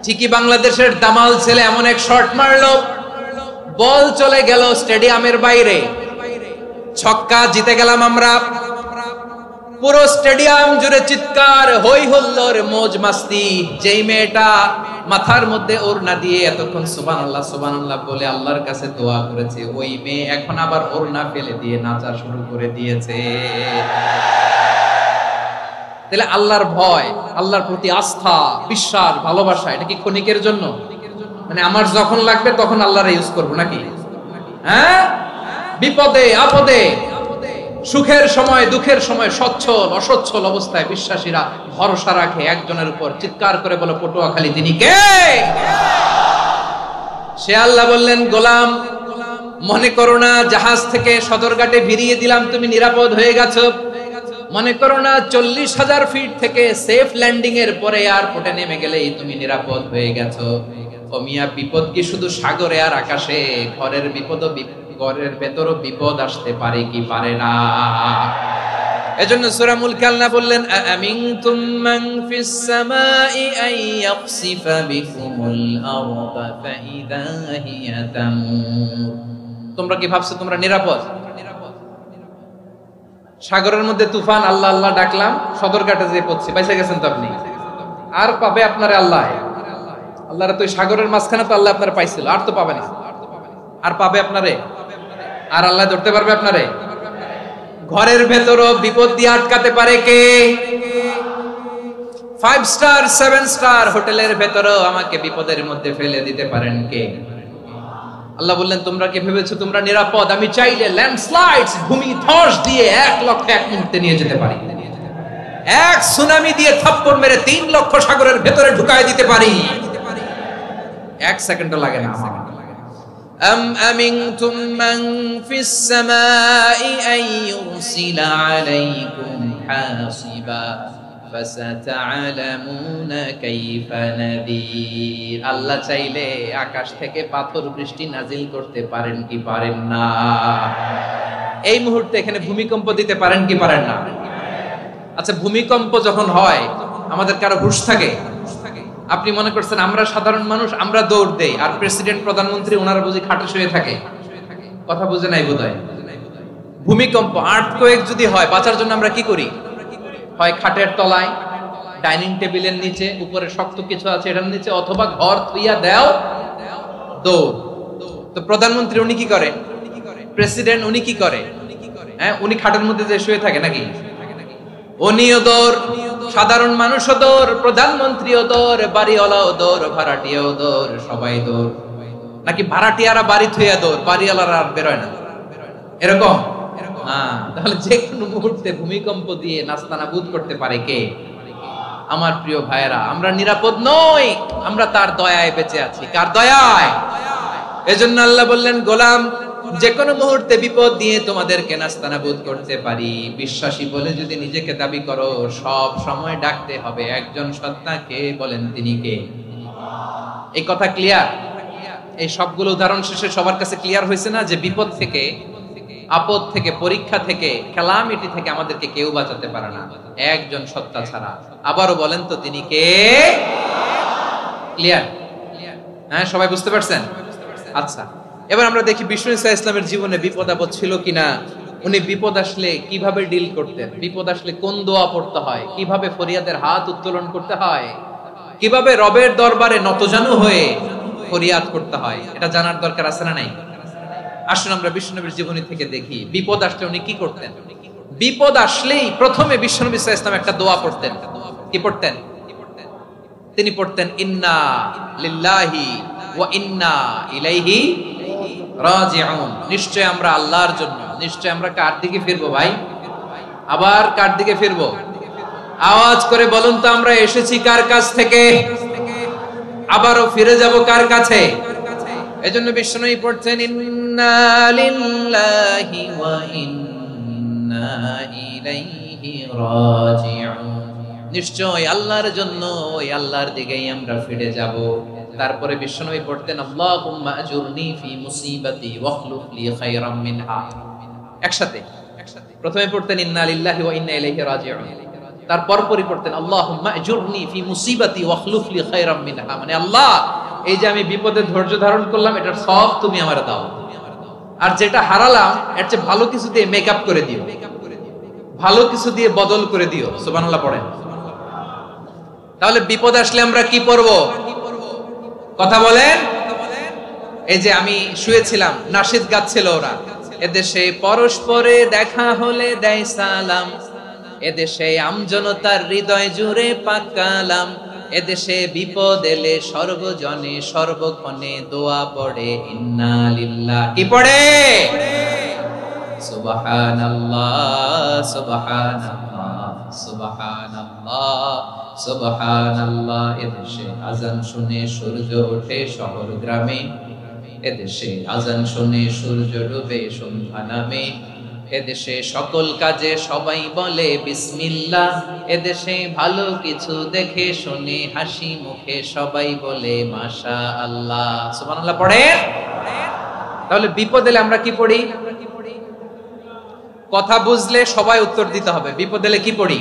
Speaker 1: ঠিকই বাংলাদেশের দামাল ছেলে এমন এক শট মারলো, বল চলে গেল স্টেডিয়ামের বাইরে, ছক্কা, জিতে গেলাম আমরা। পুরো স্টেডিয়াম জুড়ে চিৎকার, হই হুল্লোড়, মौज মাস্তি। যেই মেয়েটা মাথার মধ্যে ওড়না দিয়ে এতক্ষণ সুবহানাল্লাহ সুবহানাল্লাহ বলে আল্লাহর কাছে দোয়া করেছে, ওই মেয়ে এখন আবার ওড়না ফেলে দিয়ে নাচা শুরু করে দিয়েছে। তাহলে আল্লাহর ভয়, আল্লাহর প্রতি আস্থা, বিশ্বাস, ভালোবাসা, এটা কি ক্ষণিকের জন্য? মানে আমার যখন লাগবে তখন আল্লাহর ইউজ করব নাকি? হ্যাঁ, বিপদে আপদে, সুখের সময় দুঃখের সময়, সচ্ছল অসচ্ছল অবস্থায় বিশ্বাসীরা ভরসা রাখে একজনের উপর। চিৎকার করে বলো পটুয়াখালী তিনি কে? সে আল্লাহ বললেন, গোলাম মনে করো না জাহাজ থেকে সদরঘাটে ভিড়িয়ে দিলাম তুমি নিরাপদ হয়ে গেছো, মনে করো না 40,000 ফিট থেকে সেফ ল্যান্ডিং এর পরে এয়ারপোর্টে নেমে গেলেই তুমি নিরাপদ হয়ে গেছো। ও মিয়া, বিপদ কি শুধু সাগরে আর আকাশে? ঘরের বিপদও, ঘরের ভেতরও বিপদ আসতে পারে কি পারে না? এজন্য সূরা মুলক আল্লাহ বললেন, আমিনতুম মান ফিস সামাই আন ইয়াখসিফা বিকুমুল আরদা ফাইদা হিয়া তামুর। তোমরা কি ভাবছো তোমরা নিরাপদ? সাগরের মধ্যে তুফান, আল্লাহ আল্লাহ ডাকলাম, সদরঘাটে যেয়ে পড়ছি, বাইসা গেছেন তো আপনি। আর পাবে আপনারে আল্লাহ? আল্লাহর তো সাগরের মাঝখানে তো আল্লাহ আপনারে পাইছিল, আর তো পাবে না। আর পাবে আপনারে? আর আল্লাহ ধরতে পারবে আপনারে? ঘরের ভেতরও বিপদ দিয়ে আটকাতে পারে কে? 5 স্টার 7 স্টার হোটেলের ভেতরও আমাকে বিপদের মধ্যে ফেলে দিতে পারেন কে? আল্লাহ বললেন তোমরা কি ভেবেছো তোমরা নিরাপদ? আমি চাইলে ল্যান্ডস্লাইডস, ভূমি ধস দিয়ে 1 লক্ষ 1 মুহূর্তে নিয়ে যেতে পারি। এক সুনামি দিয়ে থাপ্পড় মেরে 3 লক্ষ সাগরের ভেতরে ঢুকায় দিতে পারি। 1 সেকেন্ডও লাগে না আমার।
Speaker 2: أم أمنتم من في السماء أن يرسل عليكم حاصبا فستعلمون كيف نذير। আল্লাহ চাইলে আকাশ থেকে পাথর বৃষ্টি নাজিল করতে পারেন কি পারেন না?
Speaker 1: এই মুহূর্তে এখানে ভূমিকম্প দিতে পারেন কি পারেন না? আচ্ছা, ভূমিকম্প যখন হয় আমাদের কারো হুঁশ থাকে? আপনি মনে করছেন আমরা সাধারণ মানুষ, আমরা দৌড় দেই, আর প্রেসিডেন্ট প্রধানমন্ত্রী ওনারা বুঝি খাটে শুয়ে থাকে? কথা বুঝে নাই বোধহয়। ভূমিকম্প, আর্থকোয়েক যদি হয়, বাঁচার জন্য আমরা কি করি? হয় খাটের তলায়, ডাইনিং টেবিলের নিচে, উপরে শক্ত কিছু আছে এটার নিচে, অথবা ঘর থুইয়া দেও দৌড়। তো প্রধানমন্ত্রী উনি কি করে? প্রেসিডেন্ট উনি কি করে? হ্যাঁ, উনি খাটের মধ্যে যে শুয়ে থাকে নাকি? উনিও দৌড়, সাধারণ মানুষও দৌড়, প্রধানমন্ত্রীও দৌড়, বাড়িওয়ালাও দৌড়, ভাড়াটিয়াও দৌড়, সবাই দৌড়। নাকি ভাড়াটিয়ারা বাড়ি থুইয়া দৌড়, বাড়িওয়ালারা আর বেরোয় না? এরকম? তাহলে যে কোনো মুহূর্তে ভূমিকম্প দিয়ে নাস্তানাবুদ করতে পারে কে? আমার প্রিয় ভাইয়েরা, আমরা নিরাপদ নই, আমরা তার দয়ায় বেঁচে আছি। কার দয়ায়? এজন্য আল্লাহ বললেন, গোলাম যে কোনো মুহূর্তে বিপদ দিয়ে তোমাদেরকে নাস্তানাবুদ করতে পারি। বিশ্বাসী বলে যদি নিজেকে দাবি করো, সব সময় ডাকতে হবে একজন সত্তাকে। বলেন তিনি কে? এই কথা ক্লিয়ার? এই সবগুলো উদাহরণ শেষে সবার কাছে ক্লিয়ার হয়েছে না যে বিপদ থেকে, আপদ থেকে, পরীক্ষা থেকে, ক্যালামিটি থেকে আমাদেরকে কেউ বাঁচাতে পারে না একজন সত্তা ছাড়া। আবারও বলেন তো তিনি কে? ক্লিয়ার? হ্যাঁ, সবাই বুঝতে পারছেন? আচ্ছা, এবার আমরা দেখি বিষ্ণু ঈসা ইসলামের জীবনে বিপদ আপদ ছিল কিনা। উনি বিপদ আসলে কিভাবে ডিল করতেন, বিপদ আসলে কোন দোয়া পড়তে হয়, কিভাবে ফরিয়াদের হাত উত্তোলন করতে হয়, কিভাবে রবের দরবারে নতজানু হয়ে ফরিয়াদ করতে হয়, এটা জানার দরকার আছে না নাই? আসুন আমরা বিষ্ণুনবীর জীবনী থেকে দেখি বিপদ আসলে উনি কি করতেন। বিপদ আসলেই প্রথমে বিষ্ণু ঈসা ইসলাম একটা দোয়া পড়তেন। কি পড়তেন? তিনি পড়তেন ইন্না লিল্লাহি ওয়া ইন্না ইলাইহি রাজিউন। নিশ্চয় আমরা আল্লাহর জন্য, নিশ্চয় আমরা কার দিকে ফিরবো ভাই? আবার কার দিকে ফিরবো? আওয়াজ করে বলুন তো, আমরা এসেছি কার কাছ থেকে, আবারও ফিরে যাব কার কাছে? এজন্য বিষ্ণুই পড়ছেন ইন্না লিল্লাহি ওয়া ইন্না ইলাইহি রাজিউন। নিশ্চয় আল্লাহর জন্য, ওই আল্লাহর দিকেই আমরা ফিরে যাব। তারপরে বিষ্ণুই পড়তেন আল্লাহুম্মা আজুরনি ফি মুসিবাতি ওয়াখলুফ লি খায়রাম মিনহা। একসাথে প্রথমে পড়তেন ইন্না লিল্লাহি ওয়া ইন্না ইলাইহি রাজিউন, তারপর পরে পড়তেন আল্লাহুম্মা আজুরনি ফি মুসিবাতি ওয়াখলুফ লি খায়রাম মিনহা। মানে আল্লাহ, এই যে আমি বিপদে ধৈর্য ধারণ করলাম, এটার সব তুমি আমার দাও, আর যেটা হারালাম এর চেয়ে ভালো কিছু দিয়ে মেকআপ করে দিও, ভালো কিছু দিয়ে বদল করে দিও। সুবহানাল্লাহ পড়েন। তাহলে বিপদ আসলে আমরা কি পড়ব? কথা বলেন। এই যে আমি শুয়েছিলাম, নাশিদ গাচ্ছিল ওরা, এদেশে পরস্পরে দেখা হলে দেয় সালাম, এদেশে আমজনতার হৃদয় জুড়ে পাক কালাম, এদেশে বিপদ এলে সর্বজনে সর্বক্ষণে দোয়া পড়ে ইন্না লিল্লাহ। কি পড়ে? সুবহানাল্লাহ সুবহানাল্লাহ সুবহানাল্লাহ সুবহানাল্লাহ। এদেশে আজান শুনে সূর্য ওঠে শহর গ্রামে, এদেশে আজান শুনে সূর্য ডুবে সন্ধ্যা নামে, এদেশে সকল কাজে সবাই বলে বিসমিল্লাহ, এদেশে ভালো কিছু দেখে শুনে হাসি মুখে সবাই বলে মাশাআল্লাহ। সুবহানাল্লাহ পড়ে। তাহলে বিপদ এলে আমরা কি পড়ি? কথা বুঝলে সবাই উত্তর দিতে হবে। বিপদ এলে কি পড়ি?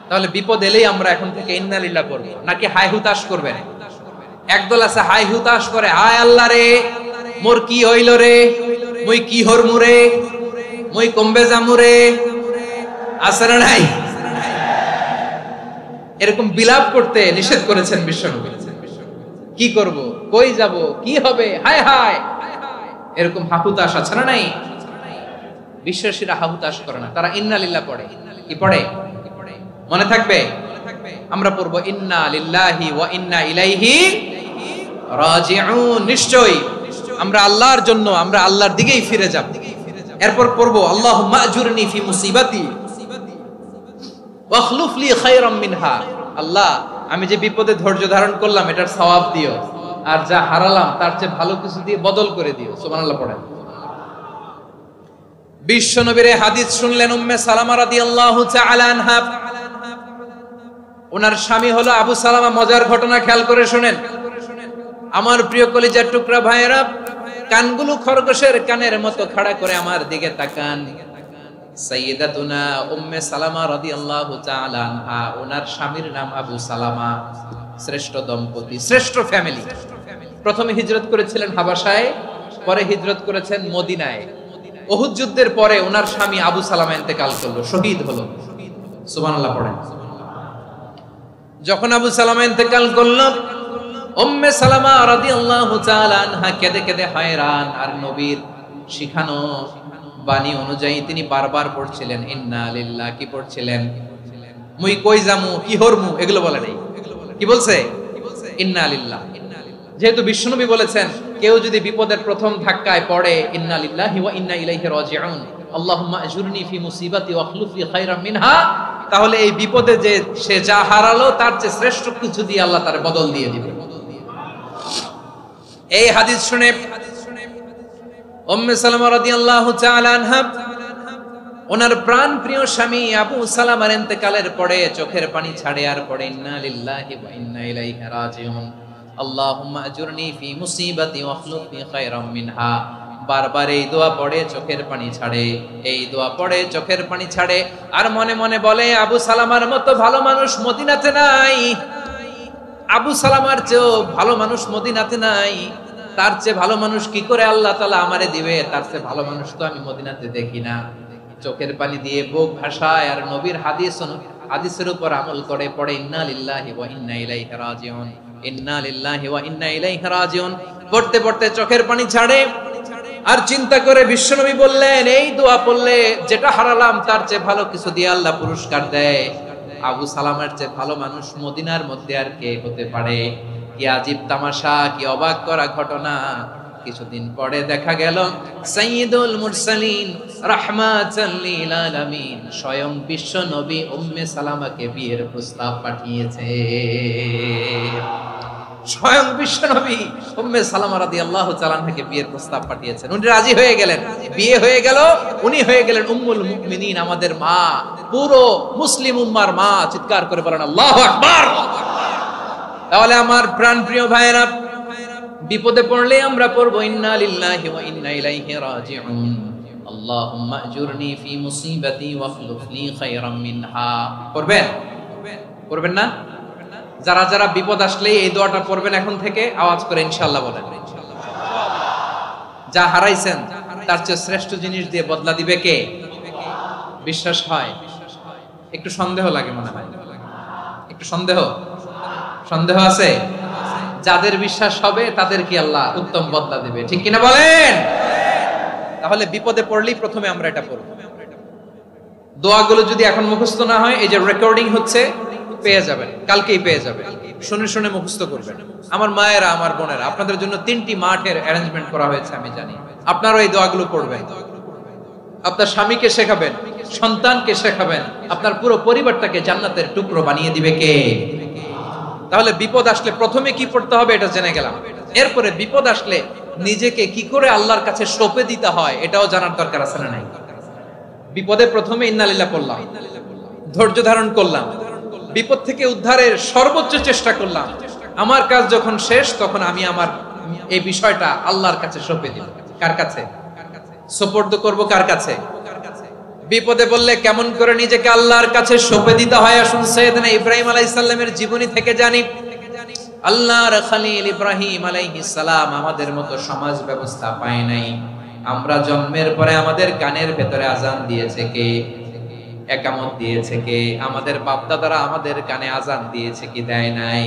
Speaker 1: তাহলে বিপদ এলেই আমরা এখন থেকে ইন্না লিল্লাহ পড়ব, নাকি হাই হুতাশ করবেন? একদল আছে হাই হুতাশ করে, হায় আল্লাহ রে মোর কি হইল রে, মুই কি হরমু রে, মুই কমবে যামু রে। আছে না নাই? এরকম বিলাপ করতে নিষেধ করেছেন বিশ্বনবী। কি করব, কই যাব, কি হবে, হায় হায়, এরকম হাহুতাশ আছে না নাই? বিশ্বাসীরা হাহুতাশ করে না, তারা ইন্না লিল্লাহ পড়ে। কি পড়ে? মনে থাকবে? আমরা পড়বো ইন্না লিল্লাহি ওয়া ইন্না ইলাইহি রাজিউন। নিশ্চয়ই আমরা আল্লাহর জন্য, আমরা আল্লাহর দিকেই ফিরে যাব। এরপর পড়বো আল্লাহুম্মা আজুরনি ফি মুসিবাতি ওয়াখলুফ লি খায়রাম মিনহা। আল্লাহ, আমি যে বিপদে ধৈর্য ধারণ করলাম এটার সওয়াব দিও, আর যা হারালাম তার চেয়ে ভালো কিছু দিয়ে বদল করে দিও। সুবহানাল্লাহ পড়েন। বিশ্ব নবীর হাদিস শুনলেন উম্মে সালামা রাদিয়াল্লাহু তাআলা আনহা। ওনার স্বামী হলো আবু সালামা। মজার ঘটনা খেয়াল করে শুনেন আমার প্রিয় কলিজার টুকরা ভাইয়েরা। কানগুলো খরগোশের কানের মতো খাড়া করে আমার দিকে তাকান। সাইয়্যিদাতুনা উম্মে সালামা রাদিয়াল্লাহু তাআলা আনহা, ওনার স্বামীর নাম আবু সালামা। শ্রেষ্ঠ দম্পতি, শ্রেষ্ঠ ফ্যামিলি। প্রথমে হিজরত করেছিলেন হাবাসায়, পরে হিজরত করেছেন মদিনায়। উহুদ যুদ্ধের পরে ওনার স্বামী আবু সালামা ইন্তেকাল করলো, শহীদ হলো। সুবহানাল্লাহ পড়েন। যখন আবু সালামা ইন্তেকাল করলো, উম্মে সালামা রাদিয়াল্লাহু তাআলা আনহা কেঁদে কেঁদে হয়রান। আর নবীর শিখানো বাণী অনুযায়ী তিনি বারবার পড়ছিলেন ইন্না লিল্লাহ। কি পড়ছিলেন? মুই কই জামু, কি হরমু, এগুলো বলে নাই। কি বলছে? ইন্না লিল্লাহ। যেহেতু বিশ্বনবী বলেছেন কেউ যদি বিপদের প্রথম ধাক্কায় পড়ে ইন্না লিল্লাহি ওয়া ইন্না ইলাইহি রাজিউন, আল্লাহুম্মা আজুরনি ফি মুসিবাতি ওয়াখলুফ লি খায়রাম মিনহা, তাহলে এই বিপদে যে সে যা হারালো তার চেয়ে শ্রেষ্ঠ কিছু দিয়ে আল্লাহ তার বদল দিয়ে দিবে। এই হাদিস শুনে উম্মে সালামা রাদিয়াল্লাহু তাআলা আনহা ওনার প্রাণ প্রিয় স্বামী আবু সালামার ইন্তেকালের পরে চোখের পানি ছাড়ে আর পড়ে ইন্না লিল্লাহি ওয়া ইন্না ইলাইহি রাজিউন, আল্লাহুম্মা আজুরনি ফি মুসিবাতি ওয়াখলুফ লি খায়রাম মিনহা। বারবার এই দোয়া পড়ে চোখের পানি ছাড়ে, এই দোয়া পড়ে চোখের পানি ছাড়ে, আর মনে মনে বলে আবু সালামার মতো ভালো মানুষ মদিনাতে নাই, আবু সালামার চেয়েও ভালো মানুষ মদিনাতে নাই, তার চেয়ে ভালো মানুষ কি করে আল্লাহ তাআলা আমারে দিবে, তার চেয়ে ভালো মানুষ তো আমি মদিনাতে দেখি না। চোখের পানি দিয়ে বুক ভাসায় আর নবীর হাদিসের উপর আমল করে পড়ে ইন্না লিল্লাহি ওয়া ইন্না ইলাইহি রাজিউন, ইন্না লিল্লাহি ওয়া ইন্না ইলাইহি রাজিউন। পড়তে পড়তে চোখের পানি ছাড়ে আর চিন্তা করে বিশ্বনবী বললেন এই দোয়া পড়লে যেটা হারালাম তার চেয়ে ভালো কিছু দিয়ে আল্লাহ পুরস্কার দেয়। আবু সালামার চেয়ে ভালো মানুষ মদিনার মধ্যে আর কে হতে পারে? কি আজীব তামাশা, কি অবাক করা ঘটনা। কিছুদিন পরে দেখা গেল সাইয়্যিদুল মুরসালিন রাহমাতাল লিল আলামিন স্বয়ং বিশ্ব নবী উম্মে সালামাকে বিয়ের প্রস্তাব পাঠিয়েছে। স্বয়ং বিশ্ব নবী উম্মে সালামা রাদিয়াল্লাহু তাআলা আনহাকে বিয়ের প্রস্তাব পাঠিয়েছেন। উনি রাজি হয়ে গেলেন, বিয়ে হয়ে গেল। উনি হয়ে গেলেন উম্মুল মুমিনিন, আমাদের মা, পুরো মুসলিম উম্মার মা। চিৎকার করে বলেন আল্লাহু আকবার। তাহলে আমার প্রাণপ্রিয় ভাইয়েরা, বিপদে পড়লে আমরা পড়বো ইন্না লিল্লাহি ওয়া ইন্না ইলাইহি রাজিউন, আল্লাহুম্মা আজুরনি ফি মুসিবাতি ওয়াখলুফ লি খায়রাম মিনহা। পড়বেন? পড়বেন না? যারা যারা বিপদ আসলে এই দোয়াটা পড়বেন এখন থেকে আওয়াজ করে ইনশাআল্লাহ বলেন। যা হারাইছেন তার চেয়ে শ্রেষ্ঠ জিনিস দিয়ে বদলা দিবে কে? বিশ্বাস হয়? একটু সন্দেহ লাগে মনে হয়, একটু সন্দেহ আছে? যাদের বিশ্বাস হবে তাদের কি আল্লাহ উত্তম বদলা দিবে, ঠিক কিনা বলেন? তাহলে বিপদে পড়লেই প্রথমে আমরা এটা পড়ব। দোয়াগুলো যদি এখন মুখস্থ না হয়, এই যে রেকর্ডিং হচ্ছে পেয়ে যাবেন, কালকেই পেয়ে যাবেন। শুনে শুনে মুখস্থ করবেন। আমার মায়েরা, আমার বোনেরা, আপনাদের জন্য 3টি মাঠের অ্যারেঞ্জমেন্ট করা হয়েছে, আমি জানি। আপনারাও এই দোয়াগুলো পড়বেন, আপনার স্বামীকে শেখাবেন, সন্তানকে শেখাবেন, আপনার পুরো পরিবারটাকে জান্নাতের টুকরো বানিয়ে দিবে কে? তাহলে বিপদ আসলে প্রথমে কি পড়তে হবে এটা জেনে গেলাম। এরপরে বিপদ আসলে নিজেকে কি করে আল্লাহর কাছে সঁপে দিতে হয় এটাও জানার দরকার আছে না নাই? বিপদে প্রথমে ইন্না লিল্লাহ পড়লাম, ধৈর্য ধারণ করলাম, বিপদ থেকে উদ্ধারের সর্বোচ্চ চেষ্টা করলাম। আমার কাজ যখন শেষ তখন আমি আমার এই বিষয়টা আল্লাহর কাছে সঁপে দিব। কার কাছে সুপর্দ করব? কার কাছে? বিপদে বললে কেমন করে নিজেকে আল্লাহর কাছে সঁপে দিতে হয় আসুন সাইয়েদনা ইব্রাহিম আলাইহিস সালামের জীবনী থেকে জানি। আল্লাহর খলিল ইব্রাহিম আলাইহিস সালাম আমাদের মতো সমাজ ব্যবস্থা পায় নাই। আমরা জন্মের পরে আমাদের কানের ভেতরে আজান দিয়েছে কে? একামত দিয়েছে কে? আমাদের বাপ দাদারা আমাদের কানে আজান দিয়েছে কি দেয় নাই?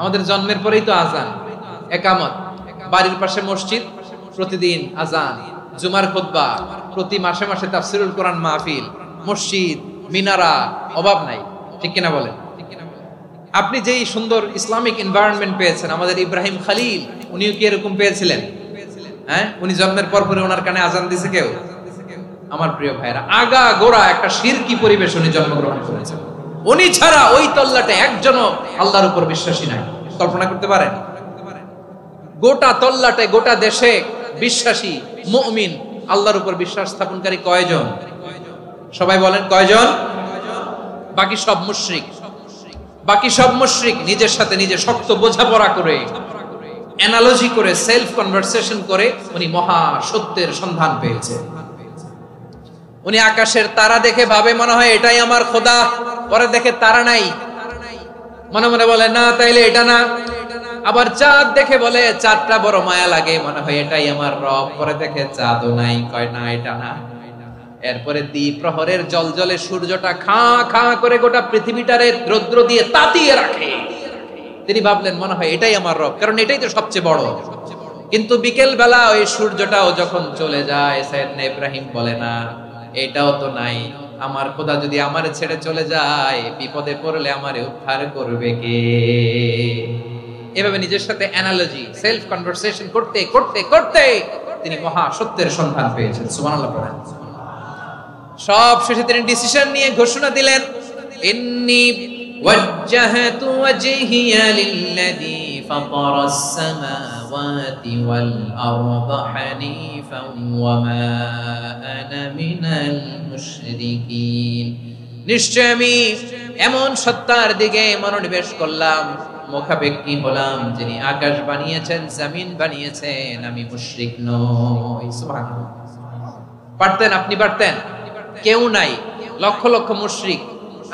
Speaker 1: আমাদের জন্মের পরেই তো আজান, একামত, বাড়ির পাশে মসজিদ, প্রতিদিন আজান, জুমার খুতবা, প্রতি মাসে মাসে তাফসিরুল কোরআন মাহফিল, মসজিদ, মিনারা, অভাব নাই, ঠিক কিনা বলেন? আপনি যেই সুন্দর ইসলামিক এনভায়রনমেন্ট পেয়েছেন, আমাদের ইব্রাহিম খলিল উনিও কি এরকম পেয়েছিলেন? হ্যাঁ, উনি জন্মের পর পরে ওনার কানে আজান দিছে কেউ? আমার প্রিয় ভাইরা, আগা গোড়া একটা শিরকি পরিবেশ উনি জন্মগ্রহণ করেছেন। উনি ছাড়া ওই তল্লাটে একজনও আল্লাহর উপর বিশ্বাসী নাই। কল্পনা করতে পারেন? গোটা তল্লাটে গোটা দেশে বিশ্বাসী মুমিন আল্লাহর উপর বিশ্বাস স্থাপনকারী কয়জন? সবাই বলেন কয়জন? বাকি সব মুশরিক। বাকি সব মুশরিক নিজের সাথে নিজে শক্ত বোঝাপড়া করে, অ্যানালজি করে, সেলফ কনভারসেশন করে উনি মহা সত্যের সন্ধান পেয়েছে। উনি আকাশের তারা দেখে ভাবে মনে হয় এটাই আমার খোদা, পরে দেখে তারা নাই, মনে মনে বলে না তাইলে এটা না। আবার চাঁদ দেখে বলে চাঁদটা বড় মায়া লাগে, মনে হয় এটাই আমার রব, পরে দেখে চাঁদও নাই, কয় না এটা না। এরপরে দ্বীপ প্রহরের জলজলে সূর্যটা খাঁ খাঁ করে গোটা পৃথিবীটারে রৌদ্র দিয়ে তাতিয়ে রাখে। তিনি ভাবলেন মনে হয় এটাই আমার রব, কারণ এটাই তো সবচেয়ে বড়। কিন্তু বিকেল বেলা ওই সূর্যটাও যখন চলে যায়, সাইয়েদনা ইব্রাহিম বলে না এটাও তো নাই, আমার খোদা যদি আমারে ছেড়ে চলে যায়, বিপদে পড়লে আমারে উদ্ধার করবে কে? এভাবে নিজের সাথে অ্যানালজি, সেলফ কনভারসেশন করতে করতে করতে তিনি মহা সত্যের সন্ধান পেয়েছেন। সুবহানাল্লাহ পড়েন। সব শেষে তিনি ডিসিশন নিয়ে ঘোষণা দিলেন, ইন্নী ওয়াজ্জাহতু ওয়াজহিয়া লিল্লাযী ফাতারাস সামাওয়াতি ওয়াল আরদা হানিফান ওয়া মা আনা মিনাল মুশরিকিন। নিশ্চয় আমি এমন সত্তার দিকে মনোনিবেশ করলাম, মুখাপেক্ষী হলাম, যিনি আকাশ বানিয়েছেন, জমিন বানিয়েছেন, আমি মুশরিক নই। সুবহানাল্লাহ। পারতেন? আপনি পারতেন? কেউ নাই, লক্ষ লক্ষ মুশরিক,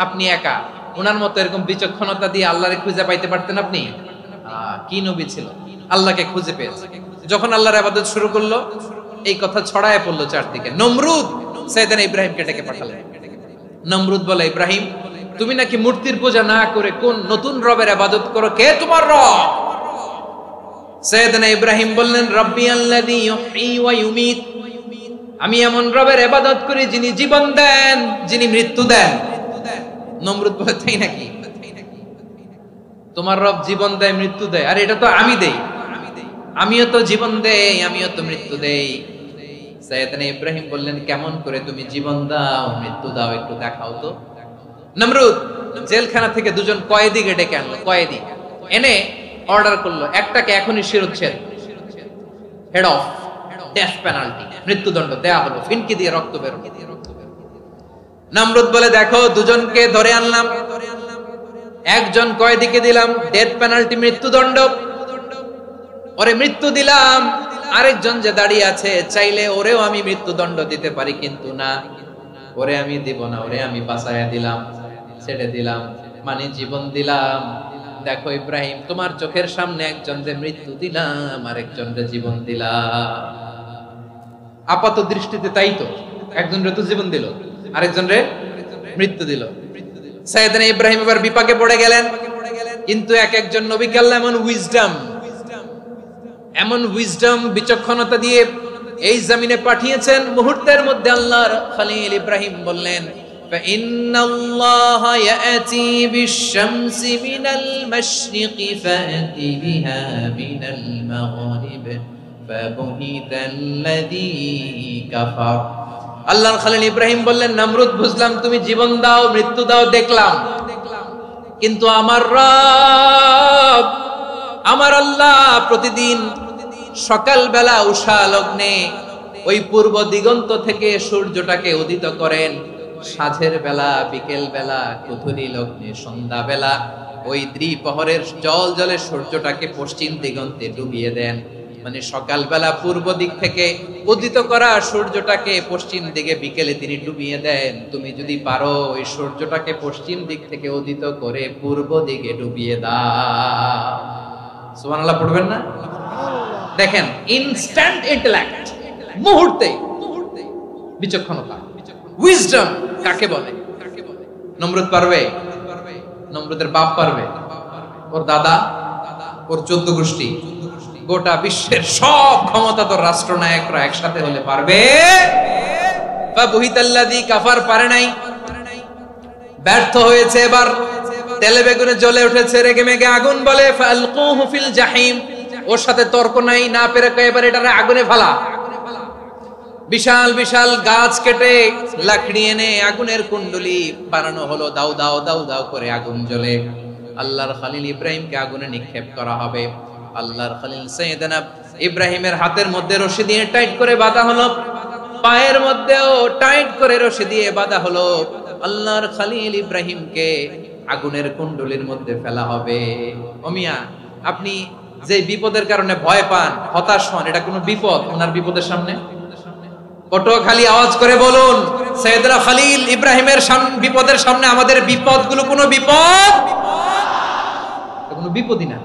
Speaker 1: আপনি একা। ওনার মতো এরকম বিচক্ষণতা দিয়ে আল্লাহরে খুঁজে পাইতে পারতেন আপনি? কি নবী ছিল, আল্লাহকে খুঁজে পেয়েছে। যখন আল্লাহর ইবাদত শুরু করলো, এই কথা ছড়ায় পড়লো চারদিকে। নমরুদ সাইয়েদনা ইব্রাহিমকে ডেকে পাঠালেন। নমরুদ বলে, ইব্রাহিম তুমি নাকি মূর্তির পূজা না করে কোন নতুন রবের ইবাদত করো, কে তোমার রব? সাইয়েদনা ইব্রাহিম বললেন, রব্বি আল্লাযী ইউহয়ী ওয়া ইউমীত, আমি এমন রবের ইবাদত করি যিনি জীবন দেন, যিনি মৃত্যু দেন। নমরুদ বলে, তাই নাকি? তোমার রব জীবন দেয়, মৃত্যু দেয়, আর এটা তো আমি দেই, আমিও তো জীবন দেই, আমিও তো মৃত্যু দেই। সাইয়েদনা ইব্রাহিম বললেন, কেমন করে তুমি জীবন দাও, মৃত্যু দাও, একটু দেখাও তো। নমরুদ জেলখানা থেকে দুজন কয়েদিকে ডেকে আনলো। কয়েদি এনে অর্ডার করলো, একটাকে এখনই শিরোচ্ছেদ, হেড অফ, ডেথ পেনাল্টি, মৃত্যুদণ্ড দেয়া হলো, ফিনকি দিয়ে রক্ত বের। নমরুদ বলে, দেখো দুজনকে ধরে আনলাম, একজন কয়েদিকে দিলাম ডেথ পেনাল্টি, মৃত্যুদণ্ড, ওরে মৃত্যু দিলাম। আরেকজন যে দাঁড়িয়ে আছে, চাইলে ওরেও আমি মৃত্যুদণ্ড দিতে পারি, কিন্তু না, ওরে আমি দিব না, ওরে আমি বাঁচায়া দিলাম, ছেড়ে দিলাম, মানে জীবন দিলাম। দেখো ইব্রাহিম, তোমার চোখের সামনে একজন যে মৃত্যু দিলাম, আরেকজন যে জীবন দিলাম। আপাত দৃষ্টিতে তাই তো, একজন রে তো জীবন দিল, আরেকজন রে মৃত্যু দিল। সাইয়েদনা ইব্রাহিম এবার বিপাকে পড়ে গেলেন। কিন্তু এক একজন নবীকে আল্লাহ এমন উইজডম বিচক্ষণতা দিয়ে এই জমিনে পাঠিয়েছেন, মুহূর্তের মধ্যে আল্লাহর খলিল ইব্রাহিম বললেন, ফাইন্নাল্লাহা ইয়াতি বিশ-শামসি মিনাল মাশরিকি ফাতি বিহা মিনাল মাগরিব ফাবুহিতাল্লাযী কাফার। আল্লাহর খলিল ইব্রাহিম বললেন, নমরুদ বুঝলাম তুমি জীবন দাও, মৃত্যু দাও, দেখলাম, কিন্তু আমার রব, আমার আল্লাহ প্রতিদিন সকালবেলা উষা লগ্নে ওই পূর্ব দিগন্ত থেকে সূর্যটাকে উদিত করেন, সাঁঝের বেলা, বিকেল বেলা, কুথুরি লগ্নে, সন্ধ্যা বেলা ওই দ্বিপ্রহরের জল জলে সূর্যটাকে পশ্চিম দিগন্তে ডুবিয়ে দেন। মানে সকালবেলা পূর্ব দিক থেকে উদিত করা সূর্যটাকে পশ্চিম দিকে বিকেলে তিনি ডুবিয়ে দেন। তুমি যদি পারো ওই সূর্যটাকে পশ্চিম দিক থেকে উদিত করে পূর্ব দিকে ডুবিয়ে দাও। সুবহানাল্লাহ পড়বেন না? দেখেন, ইনস্ট্যান্ট ইন্টেলেক্ট, মুহূর্তে বিচক্ষণতা, উইজডম কাকে বলে? নমরুদ পারবে? নমরুদের বাপ পারবে? ওর দাদা, ওর 14 গোষ্ঠী, গোটা বিশ্বের সব ক্ষমতাধর রাষ্ট্রনায়করা একসাথে হলে পারবে? ফাবুহিতাল্লাযী কাফার পারে নাই, ব্যর্থ হয়েছে। এবার তেলে বেগুনে জ্বলে উঠেছে, রেগে মেগে আগুন বলে ফালকুহু ফিল জাহিম। ওর সাথে তর্ক নাই, না পেরে এবার এটারে আগুনে ফেলা। বিশাল বিশাল গাছ কেটে লাকড়ি এনে আগুনের কুণ্ডলি বানানো হলো, দাও দাও দাও দাও করে আগুন জ্বলে। আল্লাহর খলিল ইব্রাহিমকে আগুনে নিক্ষেপ করা হবে। আল্লাহর খলিল সাইয়েদনা ইব্রাহিমের হাতের মধ্যে রশি দিয়ে টাইট করে বাঁধা হলো, পায়ের মধ্যেও টাইট করে রশি দিয়ে বাঁধা হলো। আল্লাহর খলিল ইব্রাহিমকে আগুনের কুণ্ডলির মধ্যে ফেলা হবে। ও মিয়া, আপনি যে বিপদের কারণে ভয় পান, হতাশ হন, এটা কোনো বিপদ ওনার বিপদের সামনে? পটুয়াখালী আওয়াজ করে বলুন, সাইয়েদনা খলিল ইব্রাহিমের বিপদের সামনে আমাদের বিপদগুলো কোনো বিপদ? এটা কোনো বিপদই না,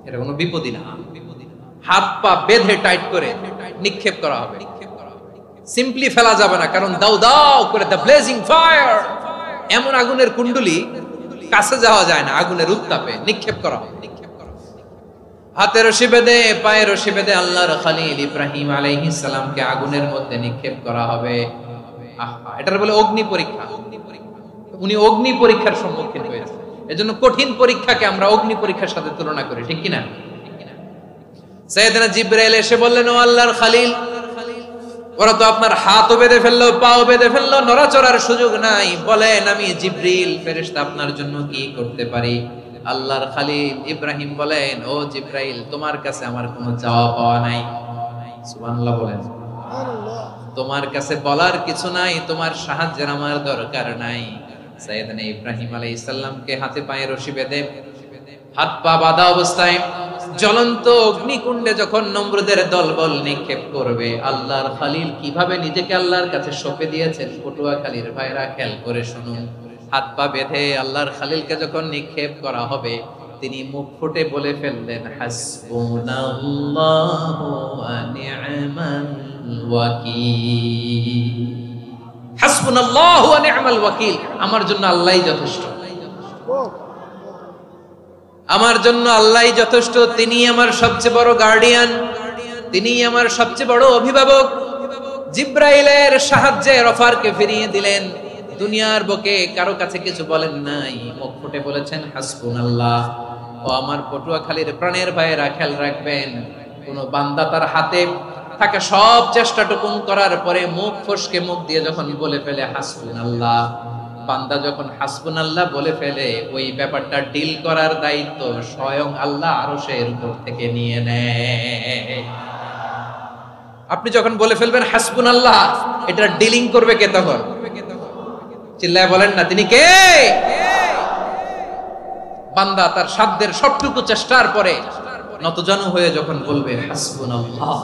Speaker 1: এটা কোনো বিপদই না। হাত পা বেঁধে টাইট করে নিক্ষেপ করা হবে, সিম্পলি ফেলা যাবে না, কারণ দাও দাও করে দ্য ব্লেজিং ফায়ার, এমন আগুনের কুণ্ডলি কাছে যাওয়া যায় না, আগুনের উত্তাপে নিক্ষেপ করা হবে। হাতে রশি বেঁধে পায়ে রশি বেঁধে আল্লাহর খলিল ইব্রাহিম আলাইহিস সালামকে আগুনের মধ্যে নিক্ষেপ করা হবে। আহা, এটার বলে অগ্নি পরীক্ষা। উনি অগ্নি পরীক্ষার সম্মুখীন হয়েছে, এজন্য কঠিন পরীক্ষাকে আমরা অগ্নি পরীক্ষার সাথে তুলনা করি, ঠিক কিনা? সাইয়েদনা জিবরাইল এসে বললেন, ও আল্লাহর খলিল, ওরা তো আপনার হাতও বেঁধে ফেললো, পাও বেঁধে ফেললো, নড়াচড়ার সুযোগ নাই, বলেন আমি জিবরিল ফেরেশতা আপনার জন্য কি করতে পারি? আল্লাহর খলিল ইব্রাহিম বলেন, ও জিবরাইল, তোমার কাছে আমার কোনো চাওয়া পাওয়া নাই। সুবহানাল্লাহ বলেন। তোমার কাছে বলার কিছু নাই, তোমার সাহায্যের আমার দরকার নাই। সাইয়েদনা ইব্রাহিম আলাইহিস সালামকে হাতে পায়ে রশি বেঁধে হাত পা বাঁধা অবস্থায় জ্বলন্ত অগ্নিকুণ্ডে যখন নমরুদের দলবল নিক্ষেপ করবে, আল্লাহর খলিল কিভাবে নিজেকে আল্লাহর কাছে সঁপে দিয়েছেন, পটুয়াখালীর ভাইরা খেয়াল করে শুনুন। হাত পা বেঁধে আল্লাহর খলিলকে যখন নিক্ষেপ করা হবে, তিনি মুখ ফুটে বলে ফেললেন, হাসবুনাল্লাহু ওয়া নি'মাল ওয়াকিল। হাসবুনাল্লাহু ওয়া নি'মাল ওয়াকিল, আমার জন্য আল্লাহই যথেষ্ট, আমার জন্য আল্লাহই যথেষ্ট। তিনি আমার সবচেয়ে বড় গার্ডিয়ান, তিনি আমার সবচেয়ে বড় অভিভাবক। জিব্রাইলের সাহায্যে অফারকে ফিরিয়ে দিলেন, দুনিয়ার বুকে কারো কাছে কিছু বলেন নাই, মুখ ফুটে বলেছেন হাসবুনাল্লাহ। ও আমার পটুয়াখালীর প্রাণের ভাইয়েরা, খেয়াল রাখবেন, কোন বান্দা তার হাতে থাকা সব চেষ্টাটুকু করার পরে মুখ ফসকে মুখ দিয়ে যখন বলে ফেলে হাসবুনাল্লাহ, বান্দা যখন হাসবুনাল্লাহ বলে ফেলে, ওই ব্যাপারটা ডিল করার দায়িত্ব স্বয়ং আল্লাহ আরশের উপর থেকে নিয়ে নেয়। আপনি যখন বলে ফেলবেন হাসবুনাল্লাহ, এটা ডিলিং করবে কে তখন? চিল্লায় বলেন না, তিনি কে? বান্দা তার সাধ্যের সবটুকু চেষ্টার পরে নতজানু হয়ে যখন বলবে হাসবুনাল্লাহ,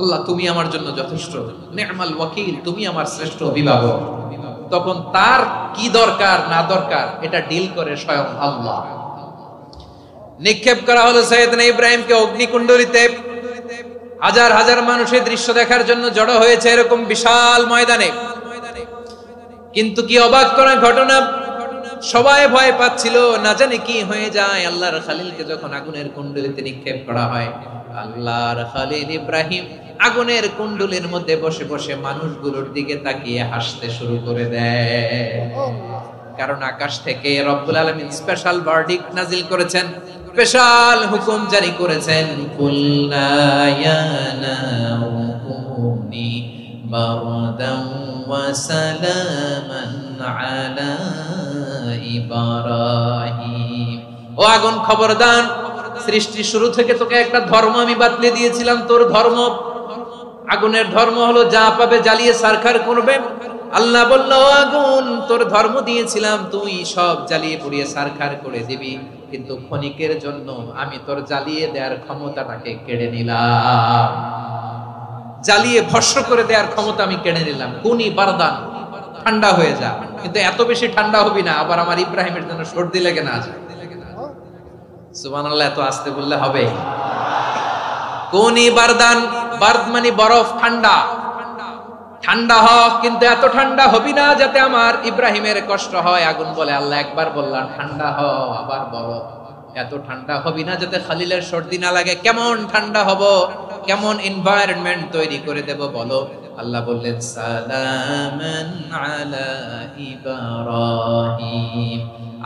Speaker 1: আল্লাহ তুমি আমার জন্য যথেষ্ট, নি'মাল ওয়াকিল, তুমি আমার শ্রেষ্ঠ অভিভাবক, তখন তার কি দরকার না দরকার এটা ডিল করে স্বয়ং আল্লাহ। নিক্ষেপ করা হলো সাইয়েদনা ইব্রাহিমকে অগ্নিকুণ্ডলিতে। হাজার হাজার মানুষের দৃশ্য দেখার জন্য জড়ো হয়েছে এরকম বিশাল ময়দানে। কিন্তু কি অবাক করা ঘটনা, সবাই ভয় পাচ্ছিল, না জানে কি হয়ে যায়। আল্লাহর খলিলকে যখন আগুনের কুণ্ডলিতে নিক্ষেপ করা হয়, আল্লাহর খলিল ইব্রাহিম আগুনের কুণ্ডলীর মধ্যে বসে বসে মানুষগুলোর দিকে তাকিয়ে হাসতে শুরু করে দেয়। কারণ আকাশ থেকে রব্বুল আলামিন স্পেশাল ভার্ডিক্ট নাজিল করেছেন, স্পেশাল হুকুম জারি করেছেন, কুলনা ইয়া নারুকুনি বারদান ওয়া সালামান আলা ইব্রাহিম। ও আগুন, খবরদার, সৃষ্টির শুরু থেকে তোকে একটা ধর্ম আমি বাতলে দিয়েছিলাম, তোর ধর্ম, আগুনের ধর্ম হলো যা পাবে জ্বালিয়ে সারখার করবে। আল্লাহ বলল, আগুন, তোর ধর্ম দিয়েছিলাম, তুই সব জ্বালিয়ে পুড়িয়ে সারখার করে দিবি, কিন্তু ক্ষণিকের জন্য আমি তোর জ্বালিয়ে দেওয়ার ক্ষমতাটাকে কেড়ে নিলাম, জ্বালিয়ে ভস্ম করে দেওয়ার ক্ষমতা আমি কেড়ে নিলাম। কুনি বারদান, ঠান্ডা হয়ে যা, কিন্তু এত বেশি ঠান্ডা হবি না আবার আমার ইব্রাহিমের জন্য সর্দি লেগে না যায়। সুবহানাল্লাহ, এত আস্তে বললে হবে? কুনি বারদান, বারদ মানে বরফ, ঠান্ডা, ঠান্ডা হ, কিন্তু এত ঠান্ডা হবি না যাতে আমার ইব্রাহিমের কষ্ট হয়। আগুন বলে, আল্লাহ একবার বললাম ঠান্ডা হ, আবার বরফ, এত ঠান্ডা হবি না যাতে খালিলের সর্দি না লাগে। কেমন ঠান্ডা হব, কেমন এনভায়রনমেন্ট তৈরি করে দেব বলো? আল্লাহ বললেন, সালামান আলা ইব্রাহিম,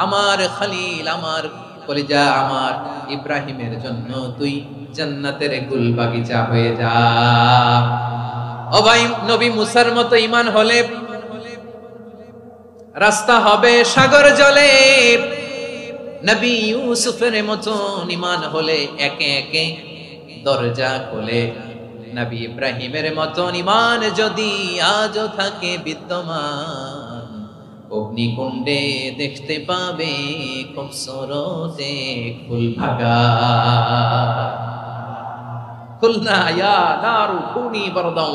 Speaker 2: আমার খলিল, আমার কলিজা, আমার ইব্রাহিমের জন্য তুই জান্নাতের গুল বাগিচা হয়ে যা। ও ভাই, নবী মুসার মতো ঈমান হলে রাস্তা হবে সাগর জলে, নবী ইউসুফের মতো ঈমান হলে একে একে দরজা খোলে। নবী ইব্রাহিমের মতো ঈমান যদি আজও থাকে বিদ্যমান, অগ্নিকুণ্ডে দেখতে পাবে খুবসুরত এক ফুলভাগা। কুলনা ইয়া নারু কুনি বারদাও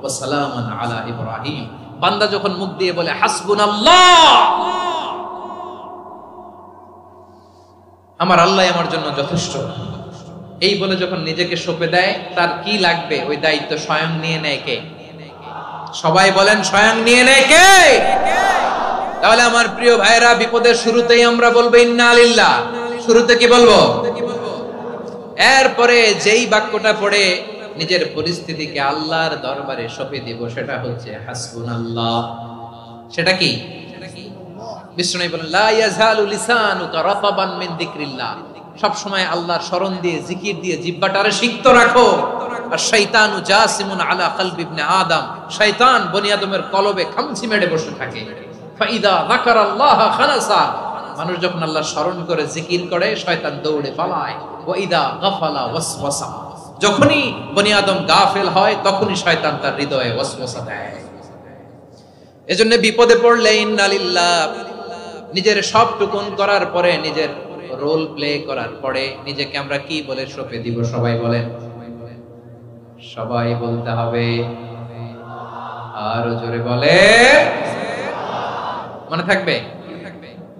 Speaker 2: ওয়া সালামান আলা ইব্রাহিম। বান্দা যখন মুখ দিয়ে বলে হাসবুনাল্লাহ, আমার আল্লাহ আমার জন্য যথেষ্ট, এই বলে যখন নিজেকে সঁপে দেয়, তার কি লাগবে ওই দায়িত্ব স্বয়ং নিয়ে নেয় কে? সবাই বলেন, স্বয়ং নিয়ে নেয় কে? তাহলে আমার প্রিয় ভাইরা, বিপদের শুরুতেই আমরা বলবো ইন্না লিল্লাহ। শুরুতে কি বলবো? এরপরে যেই বাক্যটা পড়ে নিজের পরিস্থিতিকে আল্লাহর দরবারে সঁপে দিব, সেটা হচ্ছে হাসবুনাল্লাহ। সেটা কি? বিষ্ণু বলেন, লা ইয়াজালু লিসানুকা রাতাবান মিন যিকরিল্লাহ। সব সময় আল্লাহর স্মরণ দিয়ে, জিকির দিয়ে জিহ্বাটারে সিক্ত রাখো। আর শয়তানু জাসিমুন আলা কলবি ইবনে আদম। শয়তান বনি আদমের কলবে খামচি মেরে বসে থাকে। ফাইদা যাকারাল্লাহ খানাসা। মানুষ যখন আল্লাহর স্মরণ করে, জিকির করে, শয়তান দৌড়ে পালায়। ওয়া ইদা গাফালা ওয়াসওয়াসা। যখনই বনি আদম গাফেল হয়, তখনই শয়তান তার হৃদয়ে ওয়াসওয়াসা দেয়। এজন্য বিপদে পড়লে ইন্না লিল্লাহ, নিজের সব টুকুন করার পরে, নিজের রোল প্লে করার পরে নিজেকে আমরা কি বলে সঁপে দিব? সবাই বলেন, সবাই বলতে হবে। আরো জোরে বলে, মনে থাকবে?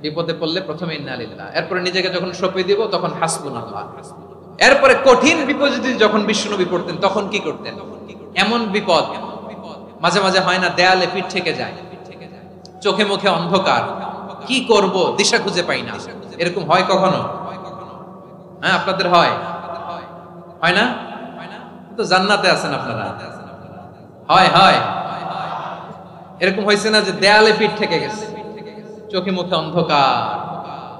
Speaker 2: বিপদে পড়লে প্রথমে ইন্না লিল্লাহ, এরপরে নিজেকে যখন সঁপে দিব তখন হাসবুনাল্লাহ। এরপরে কঠিন বিপদ যখন বিশ্বনবী পড়তেন তখন কি করতেন? এমন বিপদ মাঝে মাঝে হয় না, দেয়ালে পিঠ থেকে যায়, চোখে মুখে অন্ধকার, কি করব দিশা খুঁজে পাই না, এরকম হয় কখনো? হ্যাঁ, আপনাদের হয়? হয় না? তো জান্নাতে আছেন আপনারা। হয় হয় এরকম হয়েছে না যে দেয়ালে পিঠ থেকে গেছে, চোখে মুখে অন্ধকার,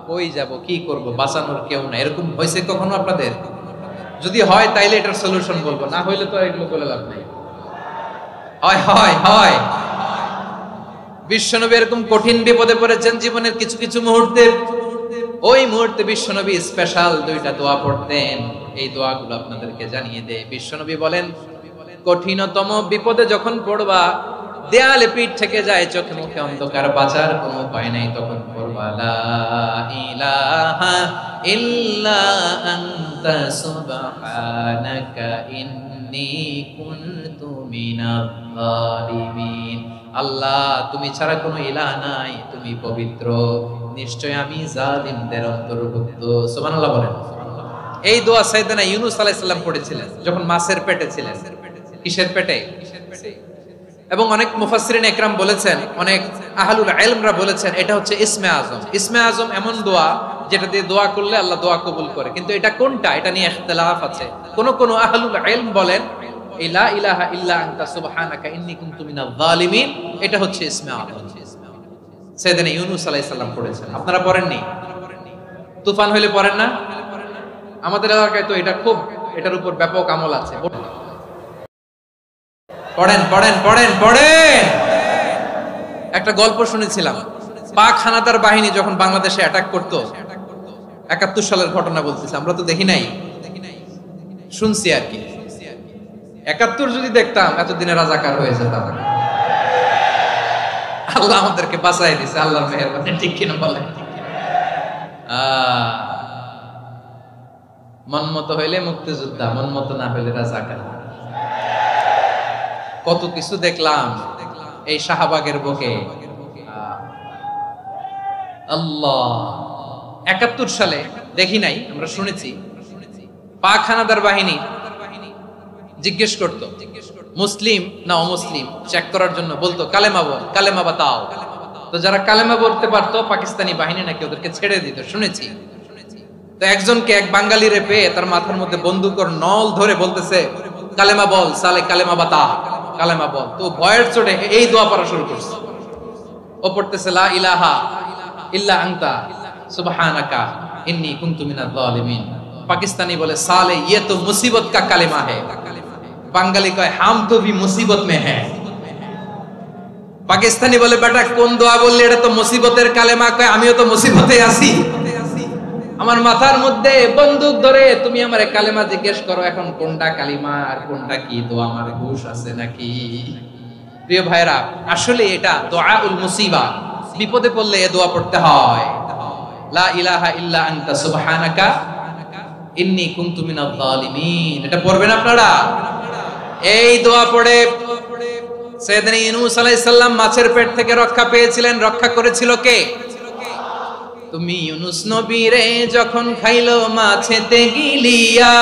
Speaker 2: কই যাব, কি করব, বাঁচানোর কেউ না, এরকম হয়েছে কখনো আপনাদের? যদি হয় তাইলে এটার সলিউশন বলবো, না হইলে তো এগুলো বলে লাভ নাই। হয় হয় হয় বিশ্বনবী এরকম কঠিন বিপদে পড়েছেন জীবনের কিছু কিছু মুহূর্তে। ওই মুহূর্তে বিশ্বনবী স্পেশাল দুইটা দোয়া পড়তেন। এই দোয়াগুলো আপনাদেরকে জানিয়ে দেয়। বিশ্বনবী বলেন, কঠিনতম বিপদে যখন পড়বা, দেয়ালে পিঠ থেকে যায়, চোখে মুখে অন্ধকার, বাঁচার কোনো উপায় নাই, তখন পড়বা লা ইলাহা ইল্লা আনতা সুবহানাকা ইন্নী কুনতু মিনাজ জালিমিন। আল্লাহ, তুমি ছাড়া কোনো ইলাহ নাই, তুমি পবিত্র, নিশ্চয় আমি জালিমদের অন্তর্ভুক্ত। সুবহানাল্লাহ বলেন। এই দোয়া সাইয়েদনা ইউনূস আলাইহিস সালাম পড়েছিলেন যখন মাছের পেটে ছিলেন। কিসের পেটে? এবং অনেক মুফাসসিরিন ইকরাম বলেছেন, অনেক আহলুল ইলমরা বলেছেন, এটা হচ্ছে ইসমে আজম। ইসমে আজম এমন দোয়া যেটা দিয়ে দোয়া করলে আল্লাহ দোয়া কবুল করে, কিন্তু এটা কোনটা, এটা নিয়ে ইখতিলাফ আছে। কোন আহলুল ইলম বলেন লা ইলাহা ইল্লা আনতা সুবহানাকা ইন্নী কুনতু মিনাজ জালিমিন, এটা হচ্ছে ইসমে আজম। সাইয়েদনা ইউনূস আলাইহিস সালাম পড়েছেন, আপনারা পড়েননি? তুফান হইলে পড়েন না? আমাদের এলাকায় তো এটা খুব, এটার উপর ব্যাপক আমল আছে। পড়েন পড়েন পড়েন পড়েন। একটা গল্প শুনেছিলাম, পাক হানাদার বাহিনী যখন বাংলাদেশে অ্যাটাক করতো, ৭১ সালের ঘটনা বলতেছি, আমরা তো দেখি নাই, শুনছি আর কি। ৭১ যদি দেখতাম, এতদিনে রাজাকার হয়ে যেতাম। আল্লাহ আমাদেরকে বাঁচাই দিছে, আল্লাহর মেহেরবানি, ঠিক কিনা বলেন? মন মতো হইলে মুক্তিযোদ্ধা, মন মতো না হইলে রাজাকার। কত কিছু দেখলাম এই শাহবাগের বুকে। আল্লাহ, ৭১ সালে দেখি নাই, আমরা শুনেছি পাক হানাদার বাহিনী জিজ্ঞেস করতো মুসলিম না অমুসলিম চেক করার জন্য, বলতো কালেমা বল, কালেমা বাতাও। তো যারা কালেমা বলতে পারতো, পাকিস্তানি বাহিনী নাকি ওদেরকে ছেড়ে দিত, শুনেছি। তো একজনকে, এক বাঙালিরে পেয়ে তার মাথার মধ্যে বন্দুকর নল ধরে বলতেছে, কালেমা বল সালে, কালেমা বাতা, কালেমা বল। তো ভয়ের চোটে এই দোয়া পড়া শুরু করছে। ও পড়তেছে লা ইলাহা ইল্লা আনতা সুবহানাকা ইন্নী কুনতু মিনাজ জালিমিন। পাকিস্তানি বলে সালে ये तो मुसीबत का कलिमा है, বাঙালি কয় হাম তো ভি মুসিবত মে হ্যায়। পাকিস্তানি বলে বেটা কোন দোয়া বললি, এটা তো মুসিবতের কালেমা। কয় আমিও তো মুসিবতে আছি, আমার মাথার মধ্যে বন্দুক ধরে তুমি আমারে কালেমা জিজ্ঞেস করো, এখন কোনটা কালিমা আর কোনটা কি দোয়া, আমার হুঁশ আছে নাকি? প্রিয় ভাইরা, আসলে এটা দুআউল মুসিবা, বিপদে পড়লে এই দোয়া পড়তে হয়। লা ইলাহা ইল্লা আনতা সুবহানাকা ইন্নী কুনতু মিনাজ জালিমিন। এটা পড়বেন আপনারা। এই দোয়া পড়ে সাইয়েদনা ইউনূস আলাইহিস সালাম মাছের পেট থেকে রক্ষা পেয়েছিলেন। রক্ষা করেছিল কে? তুমি ইউনূস নবীরে যখন খাইলো মাছেতে গিলিয়া,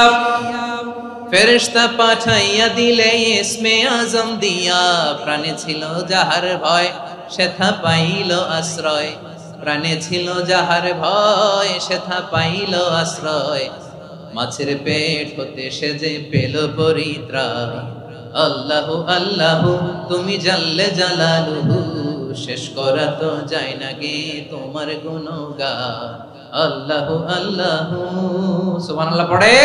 Speaker 2: ফেরেশতা পাঠাইয়া দিলে ইসমে আজম দিয়া। প্রাণে ছিল যাহার ভয় সেথা পাইল আশ্রয়, প্রাণে ছিল যাহার ভয় সেথা পাইল আশ্রয়। মাছের পেট হতে সে যে পেল পরিত্রাণ। আল্লাহু আল্লাহু তুমি জাল্লে জালালুহু, শেষ করা তো যায় না গে তোমার গুণগান। আল্লাহু আল্লাহু সুবহানাল্লাহ পড়ে।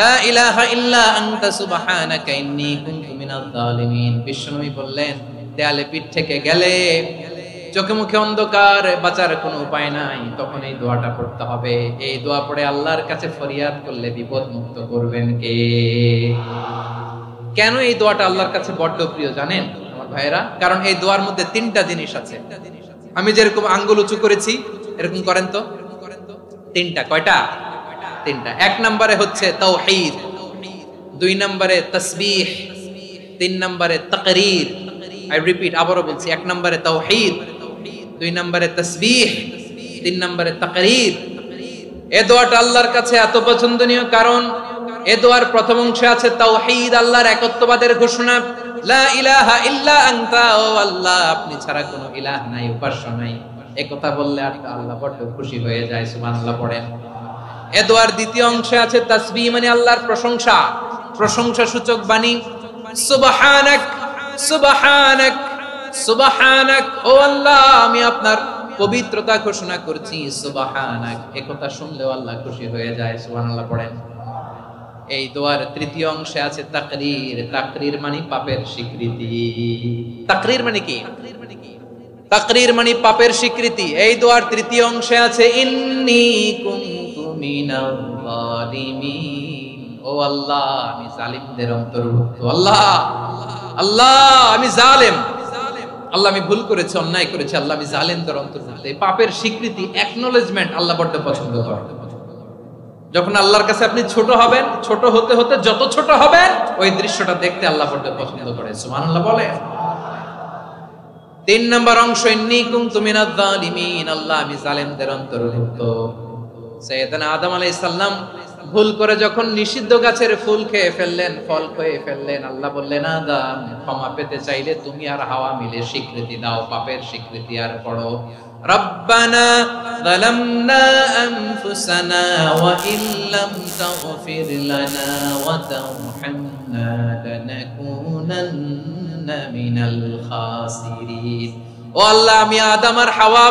Speaker 2: লা ইলাহা ইল্লা আনতা সুবহানাকা ইন্নী কুনতু মিনাজ জালিমিন। বিশ্বনবী বললেন, দেয়ালে পিঠ থেকে গেলে, চোখে মুখে অন্ধকার, বাঁচার কোনো উপায় নাই, তখন এই দোয়াটা পড়তে হবে। এই দোয়া পড়ে আল্লাহর কাছে ফরিয়াদ করলে বিপদ মুক্ত করবেন কে? কেন এই দোয়াটা আল্লাহর কাছে বড্ড প্রিয় জানেন আমার ভাইরা? কারণ এই দোয়ার মধ্যে তিনটা জিনিস আছে। আমি যেরকম আঙ্গুল উঁচু করেছি এরকম করেন তো। তিনটা। কয়টা? তিনটা। এক নম্বরে হচ্ছে তাওহীদ, দুই নম্বরে তাসবিহ, তিন নম্বরে তাকরীর। আই রিপিট, আবারও বলছি, এক নম্বরে তাওহীদ, দুই নম্বরে তাসবিহ, তিন নম্বরে তাকরীর। এই দোয়াটা আল্লাহর কাছে এত পছন্দনীয় কারণ এই দোয়ার প্রথম অংশে আছে তাওহীদ, আল্লাহর একত্ববাদের ঘোষণা। লা ইলাহা ইল্লা আনতা, ও আল্লাহ আপনি ছাড়া কোনো ইলাহ নাই, উপাস্য নাই। এই কথা বললে আল্লাহ বড় খুশি হয়ে যায়। সুবহানাল্লাহ পড়েন। এই দোয়ার দ্বিতীয় অংশে আছে তাসবিহ, মানে আল্লাহর প্রশংসা, প্রশংসা সূচক বাণী। সুবহানাক সুবহানাক সুবহানাক, ও আল্লাহ আমি আপনার পবিত্রতা ঘোষণা করছি। সুবহানাক, এই কথা শুনলেও আল্লাহ খুশি হয়ে যায়। সুবহানাল্লাহ পড়েন। এই দোয়ার তৃতীয় অংশে আছে তাকরীর, তাকরীর মানে পাপের স্বীকৃতি। তাকরীর মানে কি? তাকরীর মানে পাপের স্বীকৃতি। এই দোয়ার তৃতীয় অংশে আছে ইন্নী কুনতু মিনাল জালিমিন, ও আল্লাহ আমি জালিমদের অন্তর্ভুক্ত। আল্লাহ আল্লাহ আমি জালেম, আল্লাহ আমি ভুল করেছি, অন্যায় করেছি, আল্লাহ আমি জালেমদের অন্তর্ভুক্ত। এই পাপের স্বীকৃতি, অ্যাকনলেজমেন্ট আল্লাহ বড় পছন্দ করেন। যখন আল্লাহর কাছে আপনি ছোট হবেন, ছোট হতে হতে যত ছোট হবেন ওই দৃশ্যটা দেখতে আল্লাহ বড় পছন্দ করে। সুবহানাল্লাহ বলে। তিন নম্বর অংশ ইন্নী কুনতু মিনাজ জালিমিন, আল্লাহ আমি জালেমদের অন্তর্ভুক্ত। সাইয়েদনা আদম আলাইহিস সালাম ভুল করে যখন নিষিদ্ধ গাছের ফুল খেয়ে ফেললেন, ফল খেয়ে ফেললেন, আল্লাহ বললেন আদম ক্ষমা পেতে চাইলে তুমি আর হাওয়া মিলে স্বীকৃতি দাও, পাপের স্বীকৃতি। আর পড়ো রব্বানা যালামনা আনফুসানা ওয়া ইল্লাম তাগফির লানা ওয়া তারহামনা লানাকুনান্না মিনাল খাসিরিন। ও আল্লাহ আমি আদম আর হাওয়া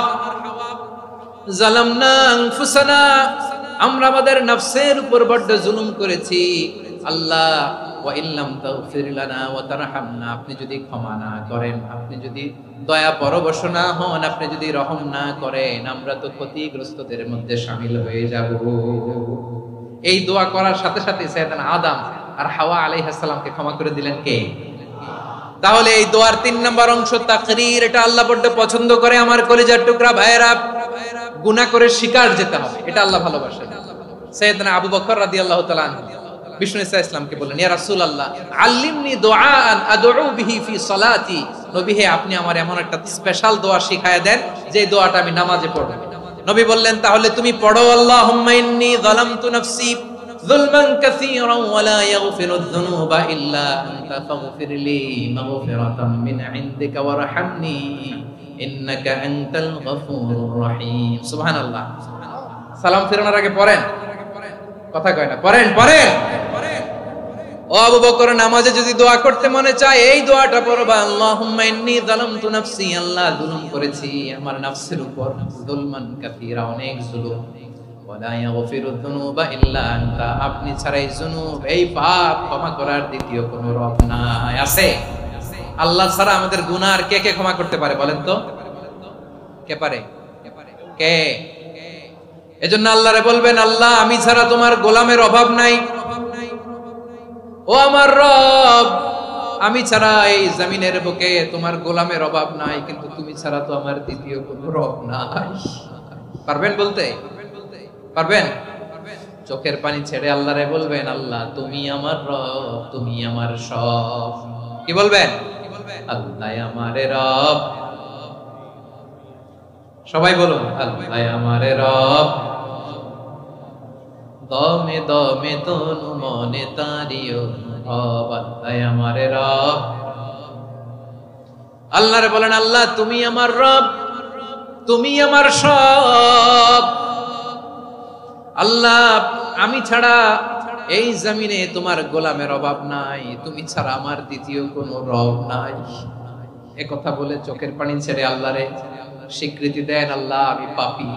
Speaker 2: যালামনা আনফুসানা, আমরা আমাদের নফসের উপর বড় জুলুম করেছি। আল্লাহ ওয়া ইল্লাম তাগফির লানা ওয়া তারহামনা, আপনি যদি ক্ষমা না করেন, আপনি যদি দয়া পরবশ না হন, আপনি যদি রহম না করেন, আমরা তো ক্ষতিগ্রস্তদের মধ্যে শামিল হয়ে যাব। এই দোয়া করার সাথে সাথে সাইয়েদনা আদম আর হাওয়া আলাইহিস সালামকে ক্ষমা করে দিলেন কে? তাহলে এই দোয়ার তিন নম্বর অংশ তাকরীর, এটা আল্লাহ বড় পছন্দ করে। আমার কলিজার টুকরা ভাইয়েরা, গুনাহ করে শিকার যেতে হবে, এটা আল্লাহ ভালোবাসেন। সাইয়েদনা আবু বকর রাদিয়াল্লাহু তাআলা আনহু বিষ্ণু ইসা ইসলামকে বললেন, ইয়া রাসূলুল্লাহ আল্লিমনি দুআআন আদউ বিহি ফি সালাতি, নবী হে আপনি আমার এমন একটা স্পেশাল দোয়া শিখায়া দেন যে দোয়াটা আমি নামাজে পড়ব। নবী বললেন, তাহলে তুমি পড়ো আল্লাহুম্মা ইন্নী যালামতু নাফসি যুলমান কাসীরান ওয়া লা ইয়াগফিরুয যুনুবা ইল্লা আনতা ফাগফিরলি মাগফিরাতাম মিন ইনদিকা ওয়ারহামনি ইন্নাকা আনতাল গফুরুর রহিম। সুবহানাল্লাহ। সালাম ফেরানোর আগে পড়েন, কথা কয় না, পড়েন পড়েন। ও আবু বকর, নামাজে যদি দোয়া করতে মনে চায় এই দোয়াটা পড়বা, আল্লাহুম্মা ইন্নী যালামতু নাফসি, আল্লাহ জুলুম করেছি আমার নফসের উপর, যুলমান কাসীরা, অনেক জুলুম, ওয়ালা ইয়াগফিরুয যুনুবা ইল্লা আনতা, আপনি ছাড়া এই যুনুব, এই পাপ ক্ষমা করার দ্বিতীয় কোনো রব নাই। আছে? আল্লাহ ছাড়া আমাদের গুনাহ আর কে কে ক্ষমা করতে পারে বলেন তো? কে পারে? কে? এজন্য আল্লাহরে বলবেন, আল্লাহ আমি ছাড়া তোমার গোলামের অভাব নাই, ও আমার রব আমি ছাড়া এই জমিনের বুকে তোমার গোলামের অভাব নাই, কিন্তু তুমি ছাড়া তো আমার দ্বিতীয় কোনো রব নাই। পারবেন বলতে? পারবেন? চোখের পানি ছেড়ে আল্লাহরে বলবেন, আল্লাহ তুমি আমার রব, তুমি আমার সব। কি বলবেন? আল্লাহ আমারে রব। সবাই বলুন, আল্লাহ আমারে রব, দমে দমে তনু মনে তারিও রব, আল্লাহ আমারে রব। আল্লাহরে বলেন, আল্লাহ তুমি আমার রব, তুমি আমার সব। আল্লাহ আমি ছাড়া এই জমিনে তোমার গোলামের অভাব নাই, তুমি ছাড়া আমার দ্বিতীয় কোনো রব নাই। এ কথা বলে চোখের পানি ছেড়ে আল্লাহরে স্বীকৃতি দেন, আল্লাহ আমি পাপী,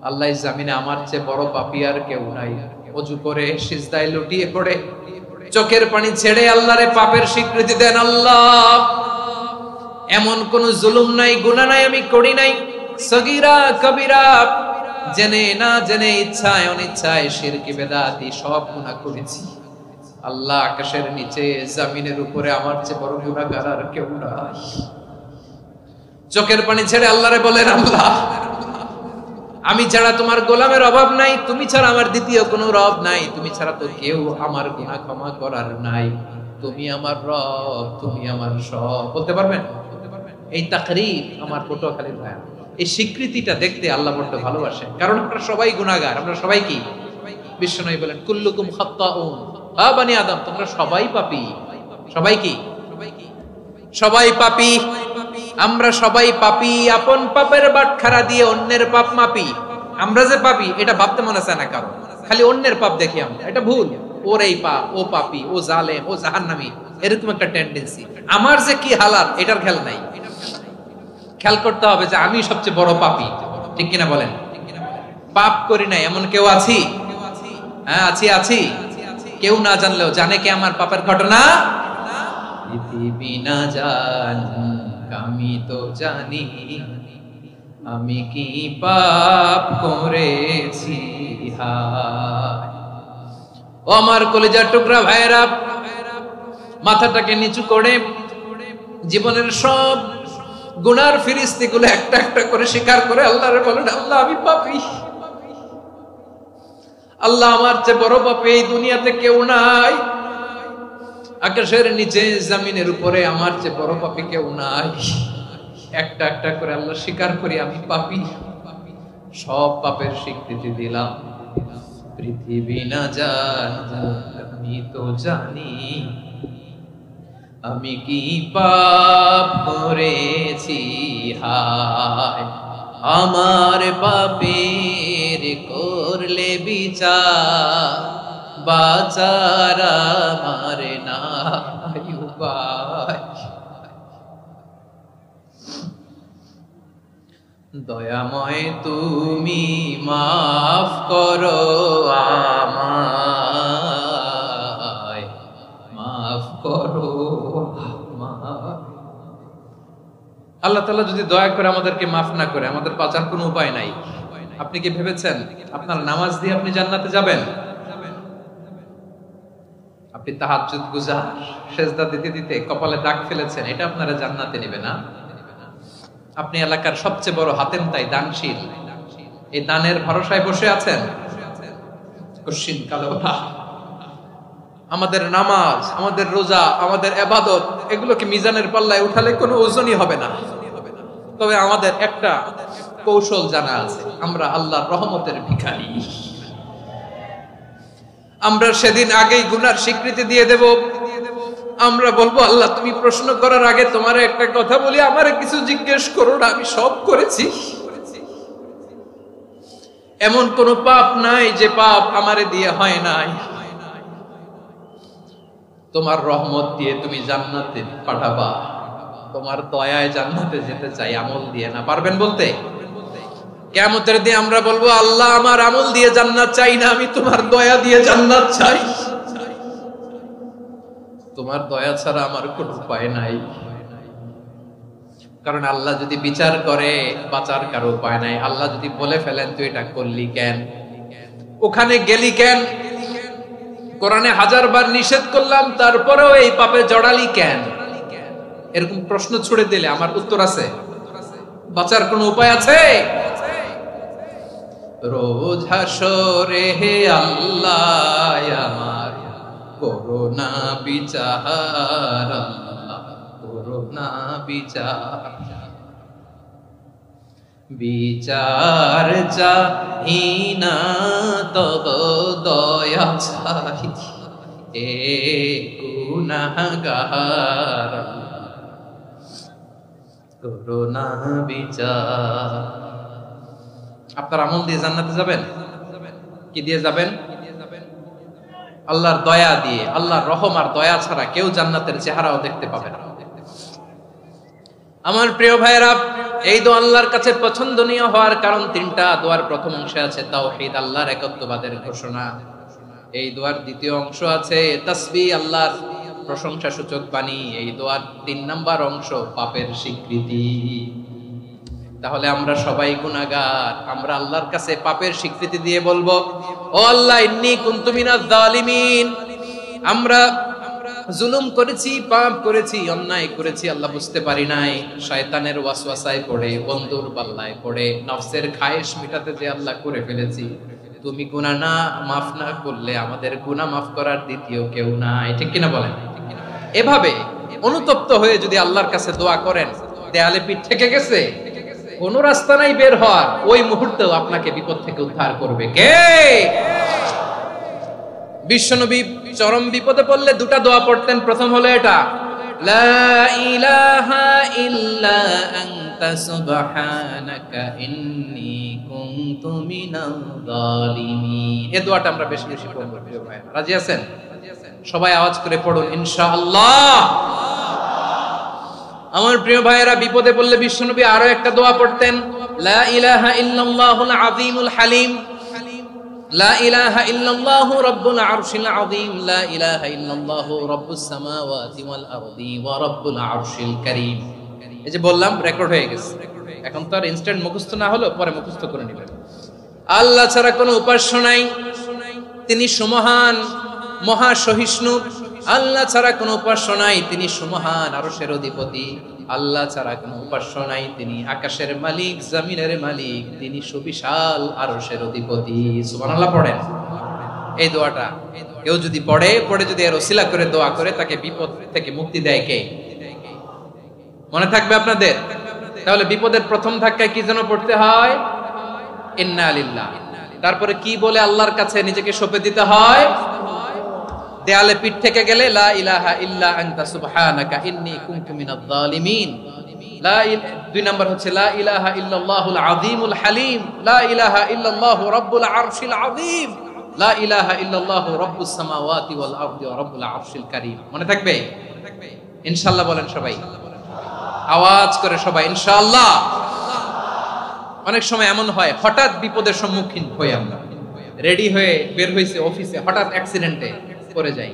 Speaker 2: আল্লাহ এই জমিনে আমার চেয়ে বড় পাপী আর কেউ নাই। ওযু করে সিজদায় লুটিয়ে পড়ে চোখের পানি ছেড়ে আল্লাহরে পাপের স্বীকৃতি দেন, আল্লাহ এমন কোন জুলুম নাই, গুনাহ নাই আমি করি নাই, সগীরা কবিরা, জেনে না জেনে, ইচ্ছায় অনিচ্ছায়, শিরকি বেদাতি সব গুনাহ করেছি। আল্লাহ আকাশের নিচে জমিনের উপরে আমার চেয়ে বড় গুনাহগার আর কেউ নাই। চোখের পানি ছেড়ে আল্লাহরে বলেন, আল্লাহ আমি ছাড়া তোমার গোলামের অভাব নাই, তুমি ছাড়া আমার দ্বিতীয় কোনো রব নাই, তুমি ছাড়া তো কেউ আমার গুনাহ ক্ষমা করার নাই, তুমি আমার রব, তুমি আমার সব। বলতে পারবেন? এই তাকরীর আমার পটুয়াখালীর ভাইয়া, এই স্বীকৃতিটা দেখতে আল্লাহ বড় ভালোবাসে, কারণ আমরা সবাই গুনাহগার, আমরা সবাই কি? বিশ্বনবী বলেন, কুল্লুকুম খাত্তাউন, আ বনি আদম তোমরা সবাই পাপী। সবাই কি? সবাই পাপী। আমরা সবাই পাপী, আপন পাপের বাটখারা দিয়ে অন্যের পাপ মাপি। আমরা যে পাপী এটা ভাবতে মনে চায় না কারণ, খালি অন্যের পাপ দেখি আমরা, এটা ভুল। ওর এই পাপ, ও পাপী, ও জালেম, ও জাহান্নামী, এরকম একটা টেন্ডেন্সি। আমার যে কি হালাত এটার খেয়াল নাই। খেয়াল করতে হবে যে আমি সবচেয়ে বড় পাপী, ঠিক কিনা বলেন? পাপ করি নাই এমন কেউ আছি? হ্যাঁ আছি, আছি। কেউ না জানলেও জানে কে আমার পাপের ঘটনা? পৃথিবী না জান আমি তো জানি, আমি কি পাপ করেছি। ও আমার কলিজার টুকরা ভাইরা, মাথাটাকে নিচু করে জীবনের সব গুনার ফিরিস্তিগুলো একটা একটা করে স্বীকার করে আল্লাহরে বলেন, আল্লাহ আমি পাপী, আল্লাহ আমার চেয়ে বড় পাপী এই দুনিয়াতে কেউ নাই, আকাশের নিচে জমিনের উপরে আমার চেয়ে বড় পাপী কেউ নাই। একটা একটা করে আল্লাহ স্বীকার করি আমি পাপী, সব পাপের স্বীকৃতি দিলাম। পৃথিবী না জান আমি তো জানি, আমি কি পাপ করেছি। হায় আমার পাপের করলে বিচার, বাঁচার আমার নাই উপায়। দয়াময় তুমি মাফ করো আমায়, মাফ করো আমায়। আল্লাহ তাআলা যদি দয়া করে আমাদেরকে মাফ না করে, আমাদের বাঁচার কোনো উপায় নাই। আপনি কি ভেবেছেন আপনার নামাজ দিয়ে আপনি জান্নাতে যাবেন? আপনি তাহাজ্জুদ গুজার, সেজদা দিতে দিতে কপালে দাগ ফেলেছেন, এটা আপনারা জান্নাতে নেবে না। আপনি এলাকার সবচেয়ে বড় হাতেম তাই দানশীল, এই দানের ভরসায় বসে আছেন, কশিন কালো না। আমাদের নামাজ, আমাদের রোজা, আমাদের ইবাদত, এগুলোকে মিজানের পাল্লায় উঠালে কোনো ওজনই হবে না। তবে আমাদের একটা কৌশল জানা আছে, আমরা আল্লাহর রহমতের ভিখারি। আমরা সেদিন আগেই গুনার স্বীকৃতি দিয়ে দেব। আমরা বলবো, আল্লাহ তুমি প্রশ্ন করার আগে তোমার একটা কথা বলি, আমারে কিছু জিজ্ঞেস করো না, আমি সব করেছি। এমন কোন পাপ নাই যে পাপ আমারে দিয়ে হয় নাই। তোমার রহমত দিয়ে তুমি জান্নাতে পাঠাবা, তোমার দয়ায় জান্নাতে যেতে চাই, আমল দিয়ে না। পারবেন বলতে? কিয়ামতের দিন আমরা বলবো, আল্লাহ আমার আমল দিয়ে জান্নাত চাই না, আমি তোমার দয়া দিয়ে জান্নাত চাই। তোমার দয়া ছাড়া আমার কোনো উপায় নাই। কারণ আল্লাহ যদি বিচার করে বাঁচার কারো উপায় নাই। আল্লাহ যদি বলে ফেলেন তুই এটা করলি কেন, ওখানে গেলি কেন, কোরআনে 1000 বার নিষেধ করলাম তারপরেও এই পাপে জড়ালি কেন, এরকম প্রশ্ন ছুড়ে দিলে আমার উত্তর আছে? বাঁচার কোনো উপায় আছে? রোজ হাসরে হে আল্লাহ আমার করোনা বিচার, আল্লাহ করোনা বিচার, বিচার চাহি না তব দয়া চাই, এ গুনাহগার করোনা বিচার। আপনার আমল দিয়ে জান্নাতে যাবেন? কি দিয়ে যাবেন? আল্লাহর দয়া দিয়ে। আল্লাহর রহম আর দয়া ছাড়া কেউ জান্নাতের চেহারাও দেখতে পাবে না। আমার প্রিয় ভাইরা, এই দোয়া আল্লাহর কাছে পছন্দনীয় হওয়ার কারণ 3টা। দোয়ার প্রথম অংশে আছে তাওহীদ, আল্লাহর একত্ববাদের ঘোষণা। এই দোয়ার দ্বিতীয় অংশ আছে তাসবিহ, আল্লাহর প্রশংসা সূচক বাণী। এই দোয়ার 3 নাম্বার অংশ পাপের স্বীকৃতি। তাহলে আমরা সবাই গুনাহগার, আমরা আল্লাহর কাছে পাপের স্বীকৃতি দিয়ে বলবো, ও আল্লাহ ইন্নী কুনতু মিনাজ জালিমিন, আমরা জুলুম করেছি, পাপ করেছি, অন্যায় করেছি, আল্লাহ বুঝতে পারি নাই, শয়তানের ওয়াসওয়াসায় পড়ে, বন্ধুর পাল্লায় পড়ে, নফসের খায়েশ মিটাতে যে আল্লাহ করে ফেলেছি। তুমি গুনাহ না মাফ না করলে আমাদের গুনাহ মাফ করার দ্বিতীয় কেউ নাই। ঠিক কিনা বলেন? এভাবে অনুতপ্ত হয়ে যদি আল্লাহর কাছে দোয়া করেন, দেয়ালে পিঠ থেকে গেছে, কোন রাস্তা নাই বের হওয়ার, ওই মুহূর্তেও আপনাকে বিপদ থেকে উদ্ধার করবে কে? বিশ্বনবী চরম বিপদে পড়লে 2টা দোয়া পড়তেন। প্রথম হলো এটা, লা ইলাহা ইল্লা আনতা সুবহানাকা ইন্নী কুনতু মিনাল জালিমিন। এই দোয়াটা আমরা বেশি বেশি পড়ব প্রিয় ভাই। রাজি আছেন? সবাই আওয়াজ করে পড়ুন ইনশাআল্লাহ। আমার প্রিয় ভাইয়েরা, বিপদে পড়লে বিশ্বনবী আরো একটা দোয়া পড়তেন, লা ইলাহা ইল্লাল্লাহুল আযীমুল হালিম, লা ইলাহা ইল্লাল্লাহু রাব্বুল আরশিল আযীম, লা ইলাহা ইল্লাল্লাহু রাব্বুস সামাওয়াতি ওয়াল আরদি ওয়া রাব্বুল আরশিল কারীম। এই যে বললাম, রেকর্ড হয়ে গেছে। এখন তো আর ইনস্ট্যান্ট মুখস্থ না হলো, পরে মুখস্থ করে নেবেন। আল্লাহ ছাড়া কোনো উপাস্য নাই, তিনি সুমহান, মহা সহিষ্ণু। আল্লাহ ছাড়া কোনো উপাস্য নাই, তিনি সুমহান, আরশের অধিপতি। আল্লাহ ছাড়া কোনো উপাস্য নাই, তিনি আকাশের মালিক, জমিনের মালিক, তিনি সুবিশাল আরশের অধিপতি। সুবহানাল্লাহ পড়েন। এই দোয়াটা কেউ যদি পড়ে যদি এর ওসিলা করে দোয়া করে, তাকে বিপদ থেকে মুক্তি দেয় কে? মনে থাকবে আপনাদের? তাহলে বিপদের প্রথম ধাক্কায় কি যেন পড়তে হয়? ইন্না লিল্লাহ। তারপরে কি বলে আল্লাহর কাছে নিজেকে সঁপে দিতে হয়? দেয়ালে পিঠ থেকে গেলে লা ইলাহা ইল্লা আনতা সুবহানাকা ইন্নী কুনতু মিনাজ জালিমিন। 2 নাম্বার হচ্ছে লা ইলাহা ইল্লাল্লাহুল আযীমুল হালিম, লা ইলাহা ইল্লাল্লাহু রাব্বুল আরশিল আযীম, লা ইলাহা ইল্লাল্লাহু রাব্বুস সামাওয়াতি ওয়াল আরদি ওয়া রাব্বুল আরশিল কারীম। মনে থাকবে? ইনশাআল্লাহ বলেন সবাই, আওয়াজ করে সবাই ইনশাআল্লাহ। অনেক সময় এমন হয়, হঠাৎ বিপদের সম্মুখীন হই আমরা, রেডি হয়ে বের হইছে অফিসে, হঠাৎ অ্যাক্সিডেন্টে পড়ে যাই,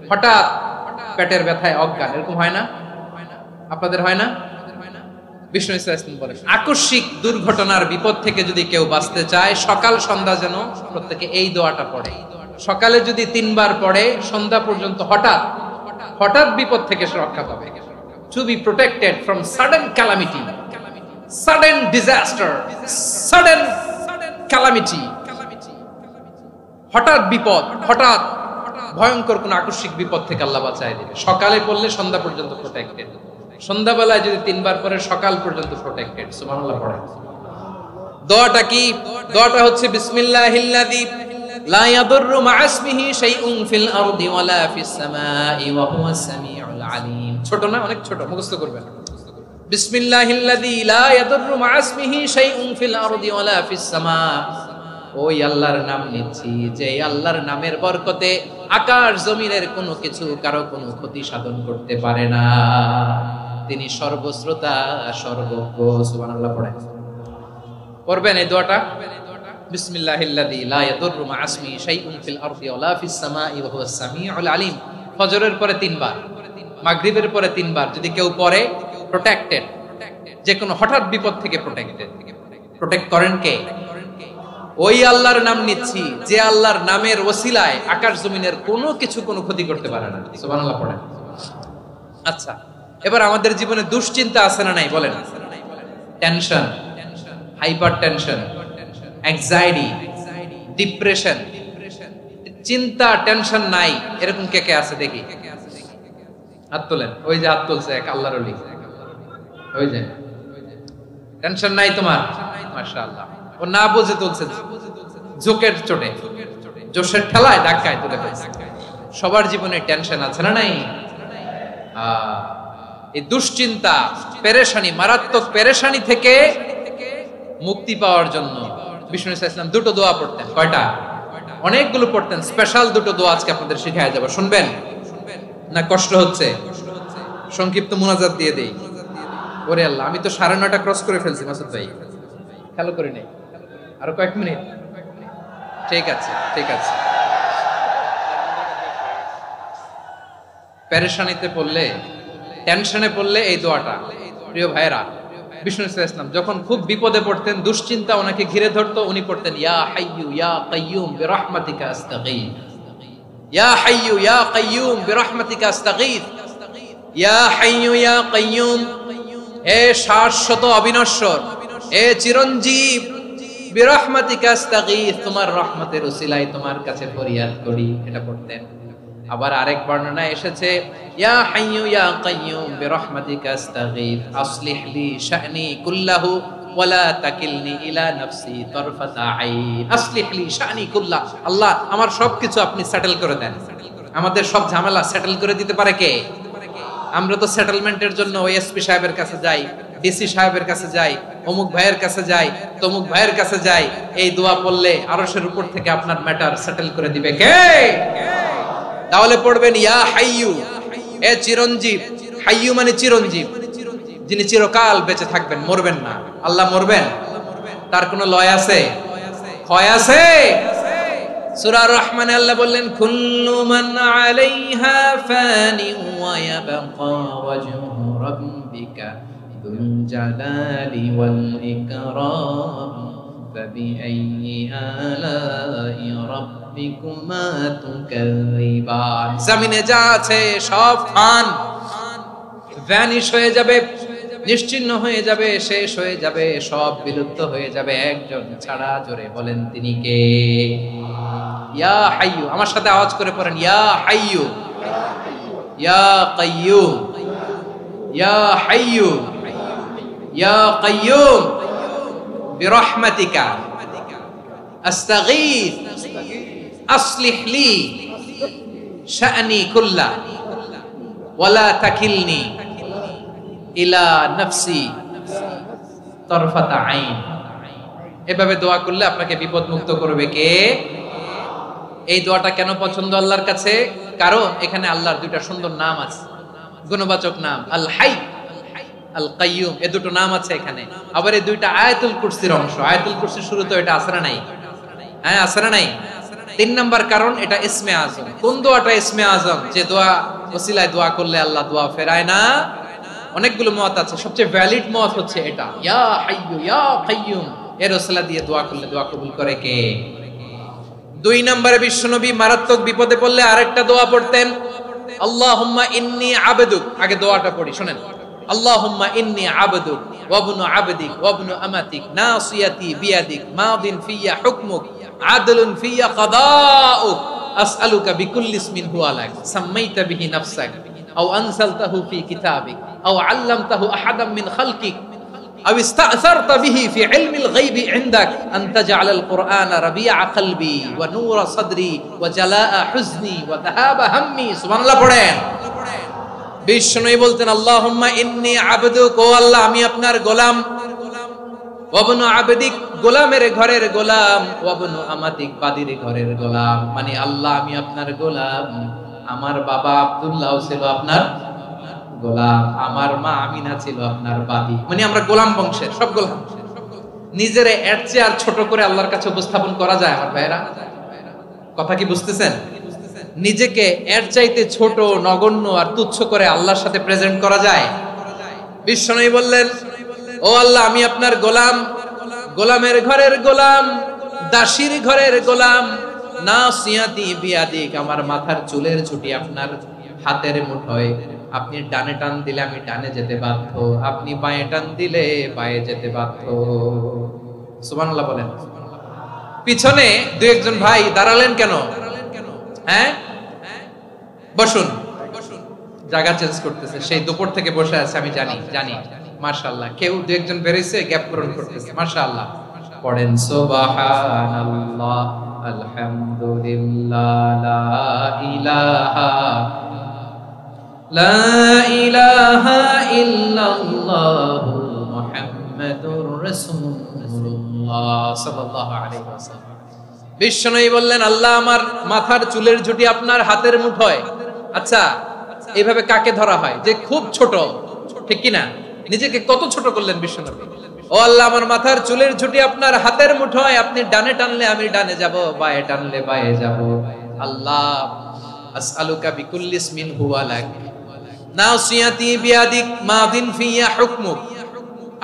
Speaker 2: হঠাৎ পেটের ব্যথায় অজ্ঞান, এরকম হয় না? আপনাদের হয় না? বিষ্ণু ইসলাম বলেন, আকস্মিক দুর্ঘটনার বিপদ থেকে যদি কেউ বাঁচতে চায়, সকাল সন্ধ্যা যেন প্রত্যেকে এই দোয়াটা পড়ে। সকালে যদি 3 বার পড়ে, সন্ধ্যা পর্যন্ত হঠাৎ বিপদ থেকে সে রক্ষা পাবে। To be protected from sudden calamity, sudden disaster, sudden calamity, হঠাৎ বিপদ, হঠাৎ ভয়ঙ্কর কোন আকস্মিক বিপদ থেকে আল্লাহ বাঁচায় দিবে। সকালে পড়লে সন্ধ্যা পর্যন্ত প্রোটেক্টেড, সন্ধ্যাবেলায় যদি 3 বার পরে সকাল পর্যন্ত প্রোটেক্টেড। সুবহানাল্লাহ পড়েন। দোয়াটা কি? দোয়াটা হচ্ছে বিসমিল্লাহিল্লাযী লা ইয়াদুররু মা'a ইসমিহি শাইউন ফিল আরদি ওয়ালা ফিস সামাই ওয়া হুয়াস সামিউল আলিম। ছোট না? অনেক ছোট, মুখস্থ করবেন। বিসমিল্লাহিল্লাযী লা ইয়াদুররু মা'a ইসমিহি শাইউন ফিল আরদি ওয়ালা ফিস সামা। ওই আল্লাহর নাম নিচ্ছি যে আল্লাহর নামের বরকতে আকাশ জমিনের কোনো কিছু কারো কোনো ক্ষতি সাধন করতে পারে না। তিনি সর্বশ্রোতা সর্বজ্ঞ। সুবহানাল্লাহ পড়েন, পড়বেন এই দোয়াটা। বিসমিল্লাহিল্লাযী লা ইয়াদুররু মা ইসমিহি শাইউন ফিল আরদি ওয়ালা ফিস সামাই ওয়া হুয়াস সামিউল আলিম। ফজরের পরে 3 বার, মাগরিবের পরে 3 বার যদি কেউ পড়ে প্রোটেক্টেড, যে কোনো হঠাৎ বিপদ থেকে প্রোটেক্টেড। প্রোটেক্ট করেন কে? ওই আল্লাহর নাম নিচ্ছি যে আল্লাহর নামের ওসিলায় আকাশ জমিনের কোনো কিছু কোনো ক্ষতি করতে পারে না। সুবহানাল্লাহ পড়েন। আচ্ছা, এবার আমাদের জীবনে দুশ্চিন্তা আছে না নাই বলেন? Tension, hyper tension, anxiety, depression, চিন্তা, টেনশন নাই এরকম কে কে আছে দেখি? হাত তোলেন। ওই যে হাত তুলছে এক আল্লাহর ওলি, ওই যে টেনশন নাই তোমার, মাশাআল্লাহ। ও না বুঝে তুলছে, জোকের চোটে, জোশের ঠেলায় ধাক্কায় তুলে ফেলছে। সবার জীবনে টেনশন আছে না নাই? এই দুশ্চিন্তা, পেরেশানি, মারাত্মক পেরেশানি থেকে মুক্তি পাওয়ার জন্য বিষ্ণু ইসলাম দুটো দোয়া পড়তেন। কয়টা? অনেকগুলো পড়তেন। স্পেশাল দুটো দোয়া আজকে আপনাদের শিখায় যাব, শুনবেন না? কষ্ট হচ্ছে? সংক্ষিপ্ত মুনাজাত দিয়ে দেই। ওরে আল্লাহ, আমি তো 9:30 ক্রস করে ফেলছি মাসুদ ভাই, খেয়াল করি নাই। আরো কয়েক মিনিট? ঠিক আছে, ঠিক আছে। পেরেশানিতে পড়লে, টেনশনে পড়লে এই দোয়াটা, প্রিয় ভাইরা, বিষ্ণু ইসলাম যখন খুব বিপদে পড়তেন, দুশ্চিন্তা ওনাকে ঘিরে ধরতো, উনি পড়তেন ইয়া হাইয়ু ইয়া কাইয়ুম বিরহমাতিকা আস্তাগীথ, ইয়া হাইয়ু ইয়া কাইয়ুম বিরহমাতিকা আস্তাগীথ, ইয়া হাইয়ু ইয়া কাইয়ুম, হে শাশ্বত অবিনশ্বর, হে চিরঞ্জীব, বিরহমাতিকা আস্তাগীথ, তোমার রহমতের উসিলায় তোমার কাছে ফরিয়াদ করি। এটা পড়তেন। আবার আরেক বর্ণনা এসেছে ইয়া হাইয়ু ইয়া কাইয়ুম বিরহমাতিকা আস্তাগীথ আসলিহ লি শা'নি কুল্লাহু ওয়ালা তাকিলনি ইলা নাফসি তারফাতা আইন। আসলিহ লি শা'নি কুল্লাহ, আল্লাহ আমার সবকিছু আপনি সেটেল করে দেন। আমাদের সব ঝামেলা সেটেল করে দিতে পারে কে? আমরা তো সেটেলমেন্টের জন্য ওই এসপি সাহেবের কাছে যাই, ডিসি সাহেবের কাছে যাই, অমুক ভাইয়ের কাছে যাই, তমুক ভাইয়ের কাছে যাই। এই দোয়া পড়লে আরশের উপর থেকে আপনার ম্যাটার সেটেল করে দিবে কে? তাহলে পড়বেন ইয়া হাইয়ু, এ চিরঞ্জীব। হাইয়ু মানে চিরঞ্জীব, যিনি চিরকাল বেঁচে থাকবেন, মরবেন না। আল্লাহ মরবেন? তার কোনো লয় আছে? ক্ষয় আছে? সূরা রহমানে আল্লাহ বললেন কুল্লু মান আলাইহা ফানি ওয়া ইয়াবকা ওয়াজহু রাব্বিকা যুল জালালি ওয়াল ইকরাম ফাবিআইয়ি আলাই রাব্বিকুমা তুকাযিবান। জমিনে যা আছে সব ফান, ভ্যানিশ হয়ে যাবে, নিশ্চিহ্ন হয়ে যাবে, শেষ হয়ে যাবে, সব বিলুপ্ত হয়ে যাবে, একজন ছাড়া। জোরে বলেন তিনি কে? ইয়া হাইয়ু। আমার সাথে আওয়াজ করে পড়েন ইয়া হাইয়ু ইয়া কাইয়ুম ইয়া হাইয়ু ইয়া কাইয়ুম বিরহমাতিকা আস্তাগীথ আসলিহ লি শা'নি কুল্লাহ ওয়ালা তাকিলনি ইলা নাফসি তারফাতা আইন। এভাবে দোয়া করলে আপনাকে বিপদ মুক্ত করবে কে? এই দোয়াটা কেন পছন্দ আল্লাহর কাছে? কারণ এখানে আল্লাহর দুইটা সুন্দর নাম আছে, গুণবাচক নাম, আল হাই, আল কাইয়ুম। এই দুটো নাম আছে এখানে। আবার এই দুইটা আয়াতুল কুরসির অংশ। আয়াতুল কুরসির শুরুতে এটা আছে না নাই? হ্যাঁ, আছে না নাই? 3 নাম্বার কারণ এটা ইসমে আজম। কোন দোয়াটা ইসমে আজম? যে দোয়া ওসিলায় দোয়া করলে আল্লাহ দোয়া ফেরায় না। অনেকগুলো মত আছে, সবচেয়ে ভ্যালিড মত হচ্ছে এটা, ইয়া হাইয়ু ইয়া কাইয়ুম। এর ওসিলা দিয়ে দোয়া করলে দোয়া কবুল করে কে? 2 নম্বরে বিশ্বনবী মারাত্মক বিপদে পড়লে আরেকটা দোয়া পড়তেন, আল্লাহুম্মা ইন্নী আবদুক। আগে দোয়াটা পড়ি, শুনেন। আল্লাহুম্মা ইন্নী আবদুক ওয়া ইবনু আবদিক ওয়া ইবনু আমাতিক নাসিয়াতি বিয়াদিক মাদিন ফিয়া হুকমুক আদলুন ফিয়া কাদাউক আসআলুকা বিকুল্লি ইসমিন হুয়া লাক সাম্মাইতা বিহি নাফসাক আও আনসালতাহু ফি কিতাবিক আও আল্লামতাহু আহাদাম মিন খালকিক أو استأثرت به في علم الغيب عندك أن تجعل القرآن ربيع قلبي ونور صدري وجلاء حزني وذهاب همي. سبحان الله পড়েন। বিষ্ণু বলতেন আল্লাহুম্মা ইন্নী আবদুক, ও আল্লাহ আমি আপনার গোলাম, ওয়াবনু আবদিক, গোলামের ঘরের গোলাম, ওয়াবনু আমাতিক, বাদির ঘরের গোলাম। মানে আল্লাহ আমি আপনার গোলাম, আমার বাবা আব্দুল্লাহ ছিল আপনার গোলাম, আমার মা আমিনা ছিল আপনার বাদী। মানে আমরা গোলাম বংশের, সব গোলাম। নিজেরে এর চেয়ে আর ছোট করে আল্লাহর কাছে উপস্থাপন করা যায় আমার ভাইরা? কথা কি বুঝতেছেন? নিজেকে এর চাইতে ছোট, নগণ্য আর তুচ্ছ করে আল্লাহর সাথে প্রেজেন্ট করা যায়? বিশ্বনবী বললেন, ও আল্লাহ আমি আপনার গোলাম, গোলামের ঘরের গোলাম, দাসীর ঘরের গোলাম। নাসিয়াতি বিয়াদিক, আমার মাথার চুলের ছুটি আপনার হাতের মুঠোয়। আপনি ডানে টান দিলে আমি ডানে যেতে বাধ্য, আপনি বাঁয়ে টান দিলে বাঁয়ে যেতে বাধ্য। সুবহানাল্লাহ বলেন। পিছনে দুই একজন ভাই দাঁড়ালেন কেন? হ্যাঁ, বসুন। জায়গা চেঞ্জ করতেছে, সেই দুপুর থেকে বসে আছে আমি জানি। মাশাআল্লাহ, কেউ দুই একজন বেরিয়েছে, গ্যাপ পূরণ করতেছে। মাশাআল্লাহ। পড়েন সুবহানাল্লাহ, আলহামদুলিল্লাহ, লা ইলাহা ইল্লাল্লাহ, মুহাম্মাদুর রাসূলুল্লাহ সাল্লাল্লাহু আলাইহি ওয়াসাল্লাম। বিশ্বনবী বললেন, আল্লাহ আমার মাথার চুলের ঝুঁটি আপনার হাতের মুঠোয়। আচ্ছা, এইভাবে কাকে ধরা হয়? যে খুব ছোট, ঠিক কি না? নিজেকে কত ছোট করলেন বিশ্বনবী। ও আল্লাহ আমার মাথার চুলের ঝুঁটি আপনার হাতের মুঠোয়, আপনি ডানে টানলে আমি ডানে যাব, বাঁয়ে টানলে বাঁয়ে যাব। আল্লাহ আসআলুকা বিকুল্লি ইসমিন হুয়া লাক, নাসিয়াতি বিয়াদিক, মাদিন ফিয়া হুকমুক,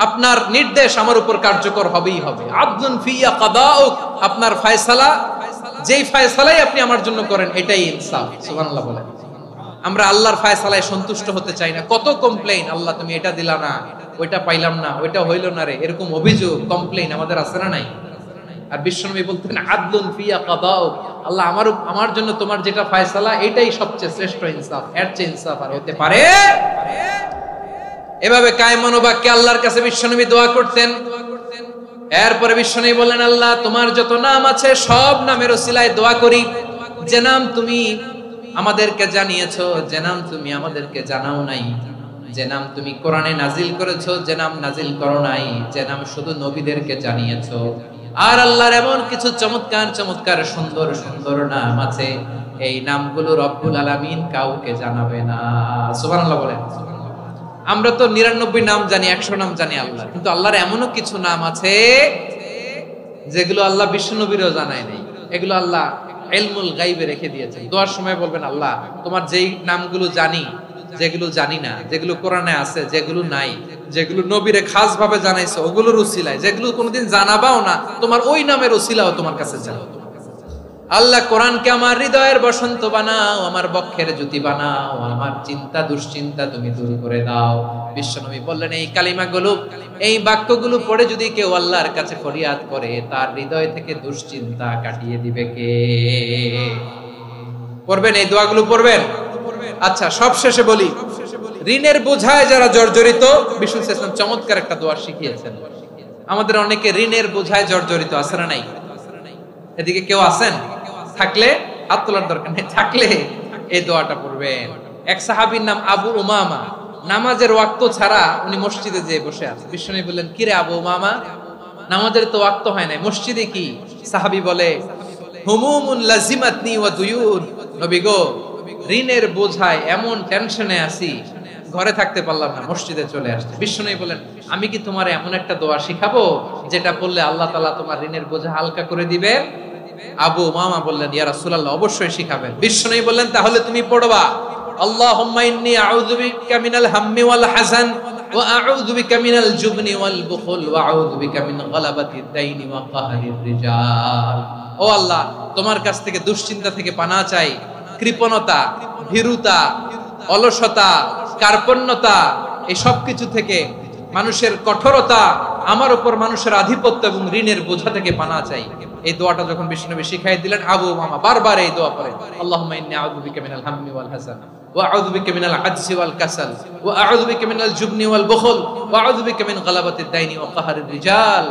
Speaker 2: আপনার নির্দেশ আমার উপর কার্যকর হবেই হবে। আদলুন ফিয়া কাদাউক, আপনার ফয়সালা, যেই ফয়সালাই আপনি আমার জন্য করেন এটাই ইনসাফ। সুবহানাল্লাহ বলেন। আমরা আল্লাহর ফয়সালায় সন্তুষ্ট হতে চাই না। কত কমপ্লেইন, আল্লাহ তুমি এটা দিলা না, ওইটা পাইলাম না, ওইটা হইল না রে, এরকম অভিযোগ, কমপ্লেইন আমাদের আছে না নাই? আর বিশ্বনবী বলতেন আদলুন ফিয়া কাদাউক, আল্লাহ আমার জন্য তোমার যেটা ফয়সালা এটাই সবচেয়ে শ্রেষ্ঠ ইনসাফ, এর চেয়ে ইনসাফ আর হতে পারে? এভাবে কায়মান বাক্যে আল্লাহর কাছে বিশ্বনবী দোয়া করতেন। এরপরে বিশ্বনবী বললেন, আল্লাহ তোমার যত নাম আছে সব নামের ওসিলায় দোয়া করি, যে নাম তুমি আমাদেরকে জানিয়েছো, যে নাম তুমি আমাদেরকে জানাও নাই, যে নাম তুমি কোরআনে নাজিল করেছো, যে নাম নাজিল করো নাই, যে নাম শুধু নবীদেরকে জানিয়েছো। আর আল্লাহর এমন কিছু চমৎকার চমৎকার সুন্দর সুন্দর নাম আছে, এই নামগুলো রব্বুল আলামিন কাউকে জানাবে না। সুবহানাল্লাহ বলেন। আমরা তো 99 নাম জানি, 100 নাম জানি আল্লাহ, কিন্তু আল্লাহর এমনও কিছু নাম আছে যেগুলো আল্লাহ বিশ্বনবীরও জানায় নাই। এগুলো আল্লাহ ইলমুল গায়বে রেখে দিয়েছেন। দোয়ার সময় বলবেন, আল্লাহ তোমার যেই নামগুলো জানি, যেগুলো জানি না, যেগুলো কোরআনে আছে, যেগুলো নাই, যেগুলো নবীরে খাস ভাবে জানাইছো ওগুলোর উসিলায়, যেগুলো কোনোদিন জানাবাও না তোমার ওই নামের উসিলাও তোমার কাছে চাও। আল্লাহ কোরআনকে আমার হৃদয়ের বসন্ত বানাও, আমার বক্ষের জ্যোতি বানাও, আমার চিন্তা দুশ্চিন্তা তুমি দূর করে দাও। বিশ্বনবী বললেন, এই কালিমাগুলো, এই বাক্যগুলো পড়ে যদি কেউ আল্লাহর কাছে ফরিয়াদ করে, তার হৃদয় থেকে দুশ্চিন্তা কাটিয়ে দিবে কে? পড়বেন, এই দোয়াগুলো পড়বেন। আচ্ছা, সব শেষে বলি, ঋণের বোঝায় যারা জর্জরিত, বিষ্ণু ইসলাম চমৎকার একটা দোয়া শিখিয়েছেন। আমাদের অনেকে ঋণের বোঝায় জর্জরিত, আছে না নাই? এদিকে কেউ আছেন? থাকলে হাত তোলার দরকার নেই, থাকলে এই দোয়াটা পড়বেন। এক সাহাবীর নাম আবু উমামা, নামাজের ওয়াক্ত ছাড়া উনি মসজিদে যেয়ে বসে আছে। বিশ্বনবী বললেন, কি রে আবু উমামা, নামাজের তো ওয়াক্ত হয় নাই, মসজিদে কি? সাহাবী বলে, হুমুমুন লাজিমাতনি ওয়া দুয়ুন, নবী গো ঋণের বোঝায় এমন টেনশনে আছি, ঘরে থাকতে পারলাম না, মসজিদে চলে আসছে। বিশ্বনবী বলেন, আমি কি তোমার এমন একটা দোয়া শিখাবো যেটা পড়লে আল্লাহ তাআলা তোমার ঋণের বোঝা হালকা করে দিবে? আবু উমামা বললেন, ইয়া রাসূলুল্লাহ অবশ্যই শিখাবেন। বিশ্বনবী বললেন, তাহলে তুমি পড়বা, আল্লাহুম্মা ইন্নী আউযু বিকা মিনাল হাম্মি ওয়াল হাযান ওয়া আউযু বিকা মিনাল জুবনি ওয়াল বুখল ওয়া আউযু বিকা মিন গালাবাতিদ দাইনি ওয়া কাহরির রিজাল। ও আল্লাহ, তোমার কাছ থেকে দুশ্চিন্তা থেকে পানাহ চাই, কৃপণতা, ভীরুতা, অলসতা, কার্পণ্যতা, এই সব কিছু থেকে, মানুষের কঠোরতা, আমার উপর মানুষের আধিপত্য এবং ঋণের বোঝা থেকে পানাহ চাই। এই দোয়াটা যখন বিশ্বনবী শিখাই দিলেন, আবু উমামা বারবার এই দোয়া পড়েন, আল্লাহুম্মা ইন্নী আউযু বিকা মিনাল হাম্মি ওয়াল হাযান ওয়া আউযু বিকা মিনাল আজজি ওয়াল কাসাল ওয়া আউযু বিকা মিনাল জুবনি ওয়াল বুখল ওয়া আউযু বিকা মিন গালাবাতিদ দাইনি ওয়া কাহরির রিজাল।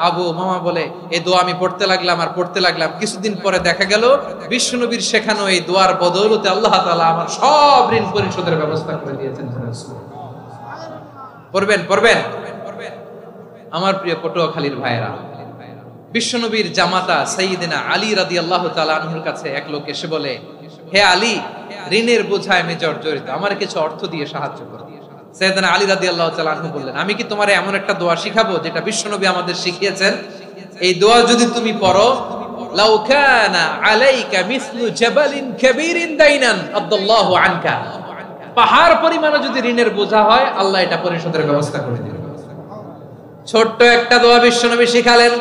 Speaker 2: আবু উমামা বলে, এই দোয়া আমি পড়তে লাগলাম আর পড়তে লাগলাম, কিছুদিন পরে দেখা গেল বিশ্বনবীর শেখানো এই দোয়ার বদৌলতে আল্লাহ তাআলা আমার সব ঋণ পরিশোধের ব্যবস্থা করে দিয়েছেন। পড়বেন পড়বেন।
Speaker 1: আমার প্রিয় পটুয়াখালীর ভাইয়েরা, বিশ্বনবীর জামাতা সাইয়্যিদিনা আলী রাদিয়াল্লাহু তাআলা আনহুর কাছে এক লোক এসে বলে, হে আলী, ঋণের বোঝায় আমি জর্জরিত, আমার কিছু অর্থ দিয়ে সাহায্য করো। সাইয়্যিদিনা আলী রাদিয়াল্লাহু তাআলা আনহু বললেন, আমি কি তোমারে এমন একটা দোয়া শিখাবো যেটা বিশ্বনবী আমাদের শিখিয়েছেন? এই দোয়া যদি তুমি পড়ো, লাউ কানা আলাইকা মিসলু জাবালিন কাবীরিন দাইনান আদাল্লাহু আনকা, পাহাড় পরিমাণ যদি ঋণের বোঝা হয়, আল্লাহ এটা পরিশোধের ব্যবস্থা করে দিবেন। ছোট্ট একটা দোয়া বিশ্বনবী শিখালেন,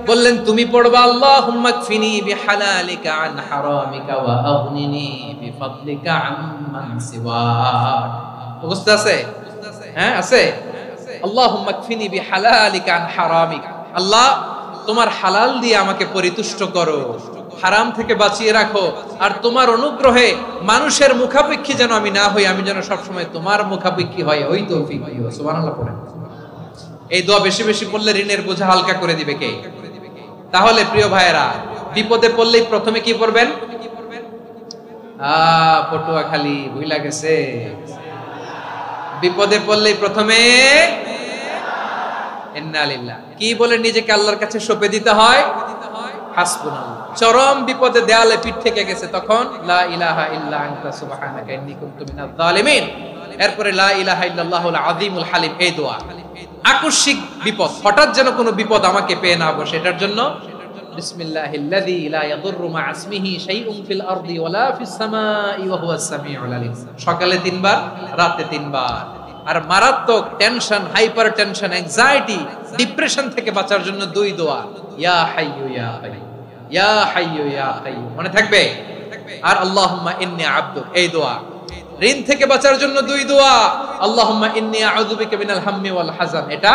Speaker 1: বললেন তুমি পড়বা, আল্লাহুম্মা কফিনি বিহালালিকা আন হারামিকা ওয়া আগনিনি বিফাদলিকা আম্মান সিওয়াক। মুখস্থ আছে? হ্যাঁ আছে। আল্লাহুম্মা কফিনি বিহালালিকা আন হারামিকা, আল্লাহ তোমার হালাল দিয়ে আমাকে পরিতুষ্ট করো, হারাম থেকে বাঁচিয়ে রাখো, আর তোমার অনুগ্রহে মানুষের মুখাপেক্ষী যেন আমি না হই, আমি যেন সবসময় তোমার মুখাপেক্ষী হই, ওই তৌফিক দিও। সুবহানাল্লাহ পড়েন। এই দোয়া বেশি বেশি পড়লে ঋণের বোঝা হালকা করে দিবে কে? তাহলে প্রিয় ভাইয়েরা, বিপদে পড়লেই প্রথমে কি পড়বেন? পটুয়াখালী ভুইলা গেছে। বিপদে পড়লেই প্রথমে ইন্না লিল্লাহ কি বলে নিজেকে আল্লাহর কাছে সঁপে দিতে হয়? হাসবুনাল্লাহ। চরম বিপদে দেয়ালে পিঠ থেকে গেছে, তখন লা ইলাহা ইল্লা আনতা সুবহানাকা ইন্নী কুনতু মিনাজ জালিমিন। এরপরে লা ইলাহা ইল্লাল্লাহুল আযীমুল হালিম, এই দোয়া। আকস্মিক বিপদ, হঠাৎ যেন কোনো বিপদ আমাকে পেয়ে না বসে, এটার জন্য বিসমিল্লাহিল্লাযী লা ইয়াদুররু মা ইসমিহি শাইউন ফিল আরদি ওয়ালা ফিস সামাই ওয়া হুয়াস সামিউল আলিম। সকালে 3 বার, রাতে 3 বার। আর মারাত্মক tension, hyper tension, anxiety, depression থেকে বাঁচার জন্য 2 দোয়া, ইয়া হাইয়্যু ইয়া কাইয়্যুম, ইয়া হাইয়্যু ইয়া কাইয়্যুম, মনে থাকবে? আর আল্লাহুম্মা ইন্নী আবদুক, এই দোয়া। ঋণ থেকে বাঁচার জন্য 2 দোয়া, আল্লাহুম্মা ইন্নী আউযু বিকা মিনাল হাম্মি ওয়াল হাযান, এটা।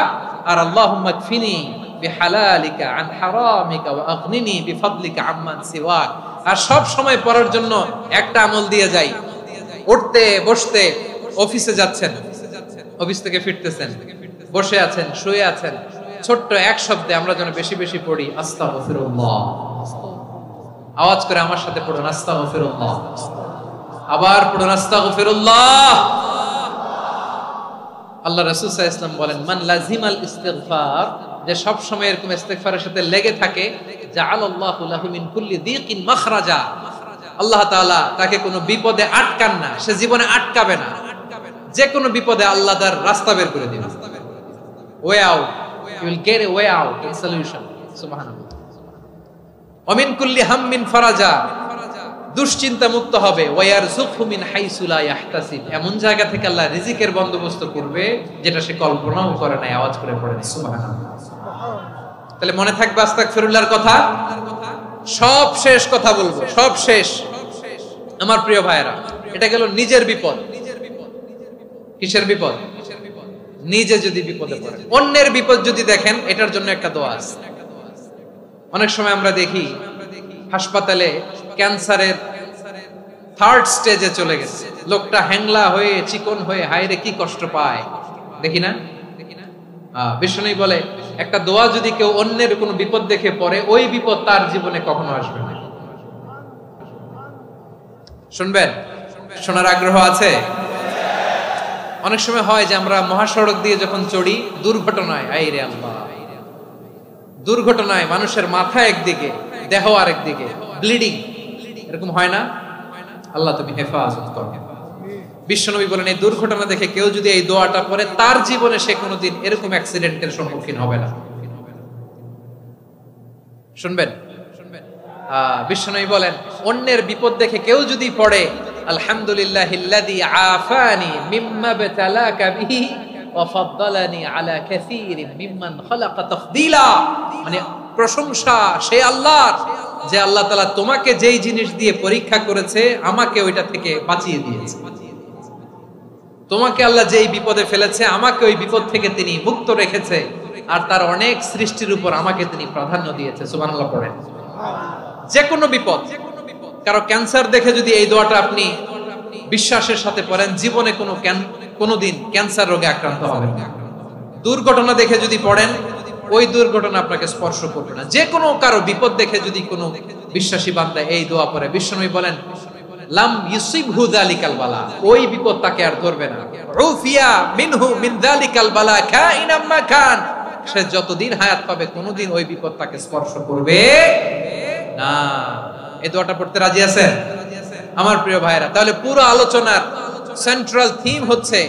Speaker 1: আর আল্লাহুম্মা কফিনি বিহালালিকা আন হারামিকা ওয়া আগনিনি বিফাদলিকা আম্মান সিওয়াক। আর সব সময় পড়ার জন্য একটা আমল দিয়ে যাই, উঠতে বসতে, অফিসে যাচ্ছেন, অফিস থেকে ফিরতেছেন, বসে আছেন, শুয়ে আছেন, ছোট্ট এক শব্দে আমরা যেন বেশি বেশি পড়ি আস্তাগফিরুল্লাহ। আওয়াজ করে আমার সাথে পড়ুন আস্তাগফিরুল্লাহ, আবার পড়ুন আস্তাগফিরুল্লাহ। আল্লাহ রাসূল সাল্লাল্লাহু আলাইহি ওয়াসাল্লাম বলেন, মান লাজিমাল ইস্তিগফার, যে সব সময় এরকম ইস্তিগফারের সাথে লেগে থাকে, জাআলাল্লাহু লাহু মিন কুল্লি যিকিন মাখরাজা, আল্লাহ তাআলা তাকে কোনো বিপদে আটকান না, সে জীবনে আটকাবে না, যে কোনো বিপদে আল্লাহ তার রাস্তা বের করে দিবেন। Way out, you will get a way out, a solution. সুবহানাল্লাহ। ওয়া মিন কুল্লি হাম্মিন ফারাজা, দুশ্চিন্তা মুক্ত হবে। ওয়া ইয়ারযুকহু মিন হাইসু লা ইয়াহতাসিব, এমন জায়গা থেকে আল্লাহ রিজিকের বন্দোবস্ত করবে যেটা সে কল্পনাও করে না। আওয়াজ করে পড়েন সুবহানাল্লাহ। তাহলে মনে থাকবে আস্তাগফিরুল্লাহর কথা। সব শেষ কথা বলবো, সব শেষ আমার প্রিয় ভাইয়েরা। এটা গেল নিজের বিপদ। কিসের বিপদ? নিজে যদি বিপদে পড়েন, অন্যের বিপদ যদি দেখেন, এটার জন্য একটা দোয়া আছে। অনেক সময় আমরা দেখি হাসপাতালে ক্যান্সারের 3rd স্টেজে চলে গেছে, লোকটা হ্যাংলা হয়ে, চিকন হয়ে, হায়রে কি কষ্ট পায়, দেখি না? বিষ্ণু বলে, একটা দোয়া যদি কেউ অন্যের কোনো বিপদ দেখে পড়ে, ওই বিপদ তার জীবনে কখনো আসবে না। শুনবেন? শোনার আগ্রহ আছে? অনেক সময় হয় যে আমরা মহাসড়ক দিয়ে যখন চড়ি, দুর্ঘটনায়, আইরে আল্লাহ, দুর্ঘটনায় মানুষের মাথা একদিকে, দেহ আরেকদিকে, ব্লিডিং, এরকম হয় না? আল্লাহ তুমি হেফাজত করো। বিশ্বনবী বলেন, এই দুর্ঘটনা দেখে কেউ যদি এই দোয়াটা পড়ে, তার জীবনে সে কোনোদিন এরকম অ্যাক্সিডেন্টের সম্মুখীন হবে না। শুনবেন? বিশ্বনবী বলেন, অন্যের বিপদ দেখে কেউ যদি পড়ে, আলহামদুলিল্লাহিল্লাযী আফানি মিম্মা বাতালাকা বিহি ওয়া ফাদ্দালানি আলা কাসীরিন মিম্মান খালাকা তাফদীলা, মানে প্রশংসা সেই আল্লাহর, যে আল্লাহ তাআলা তোমাকে যেই জিনিস দিয়ে পরীক্ষা করেছে, আমাকে ওইটা থেকে বাঁচিয়ে দিয়েছে। তোমাকে আল্লাহ যেই বিপদে ফেলেছে, আমাকে ওই বিপদ থেকে তিনি মুক্ত রেখেছে, আর তার অনেক সৃষ্টির উপর আমাকে তিনি প্রাধান্য দিয়েছে। সুবহানাল্লাহ পড়েন। যে কোনো বিপদ, কারো ক্যান্সার দেখে যদি এই দোয়াটা আপনি বিশ্বাসের সাথে পড়েন, জীবনে কোনোদিন ক্যান্সার রোগে আক্রান্ত হবেন না। দুর্ঘটনা দেখে যদি পড়েন, ওই দুর্ঘটনা আপনাকে স্পর্শ করবে না। যে কোনো কারো বিপদ দেখে যদি কোনো বিশ্বাসী বান্দা এই দোয়া পড়ে, বিশ্বনবী বলেন, লাম ইউসিবহু যালিকাল বালা, ওই বিপদ তাকে আর ধরবে না। উফিয়া মিনহু মিন যালিকাল বালা কাইনাম মা কান,
Speaker 2: সে যতদিন হায়াত পাবে কোনোদিন ওই বিপদ তাকে স্পর্শ করবে না। এই দোয়াটা পড়তে রাজি আছেন আমার প্রিয় ভাইরা? তাহলে পুরো আলোচনার সেন্ট্রাল থিম হচ্ছে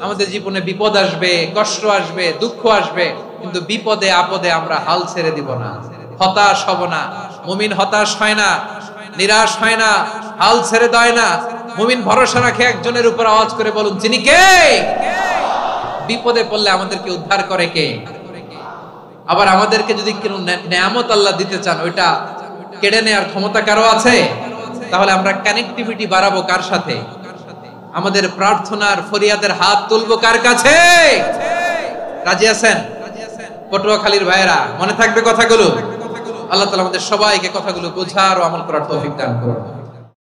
Speaker 2: আমাদের জীবনে বিপদ আসবে, কষ্ট আসবে, দুঃখ আসবে, কিন্তু বিপদে আপদে আমরা হাল ছেড়ে দিব না, হতাশ হব না। মুমিন হতাশ হয় না, নিরাশ হয় না, হাল ছেড়ে দেয় না। মুমিন ভরসা রাখে একজনের উপর। আওয়াজ করে বলুন, যিনি কে? বিপদে পড়লে আমাদেরকে উদ্ধার করে কে? আবার আমাদেরকে যদি কোনো নেয়ামত আল্লাহ দিতে চান, ওইটা কেড়ে নেওয়ার ক্ষমতা কারো আছে? তাহলে আমরা কানেক্টিভিটি বাড়াবো কার সাথে? আমাদের প্রার্থনার ফরিয়াদের হাত তুলবো কার কাছে? রাজি আছেন পটুয়াখালীর ভাইয়েরা? মনে থাকবে কথাগুলো? আল্লাহ তাআলা আমাদের সবাইকে কথাগুলো বোঝার ও আমল করার তৌফিক দান করুন।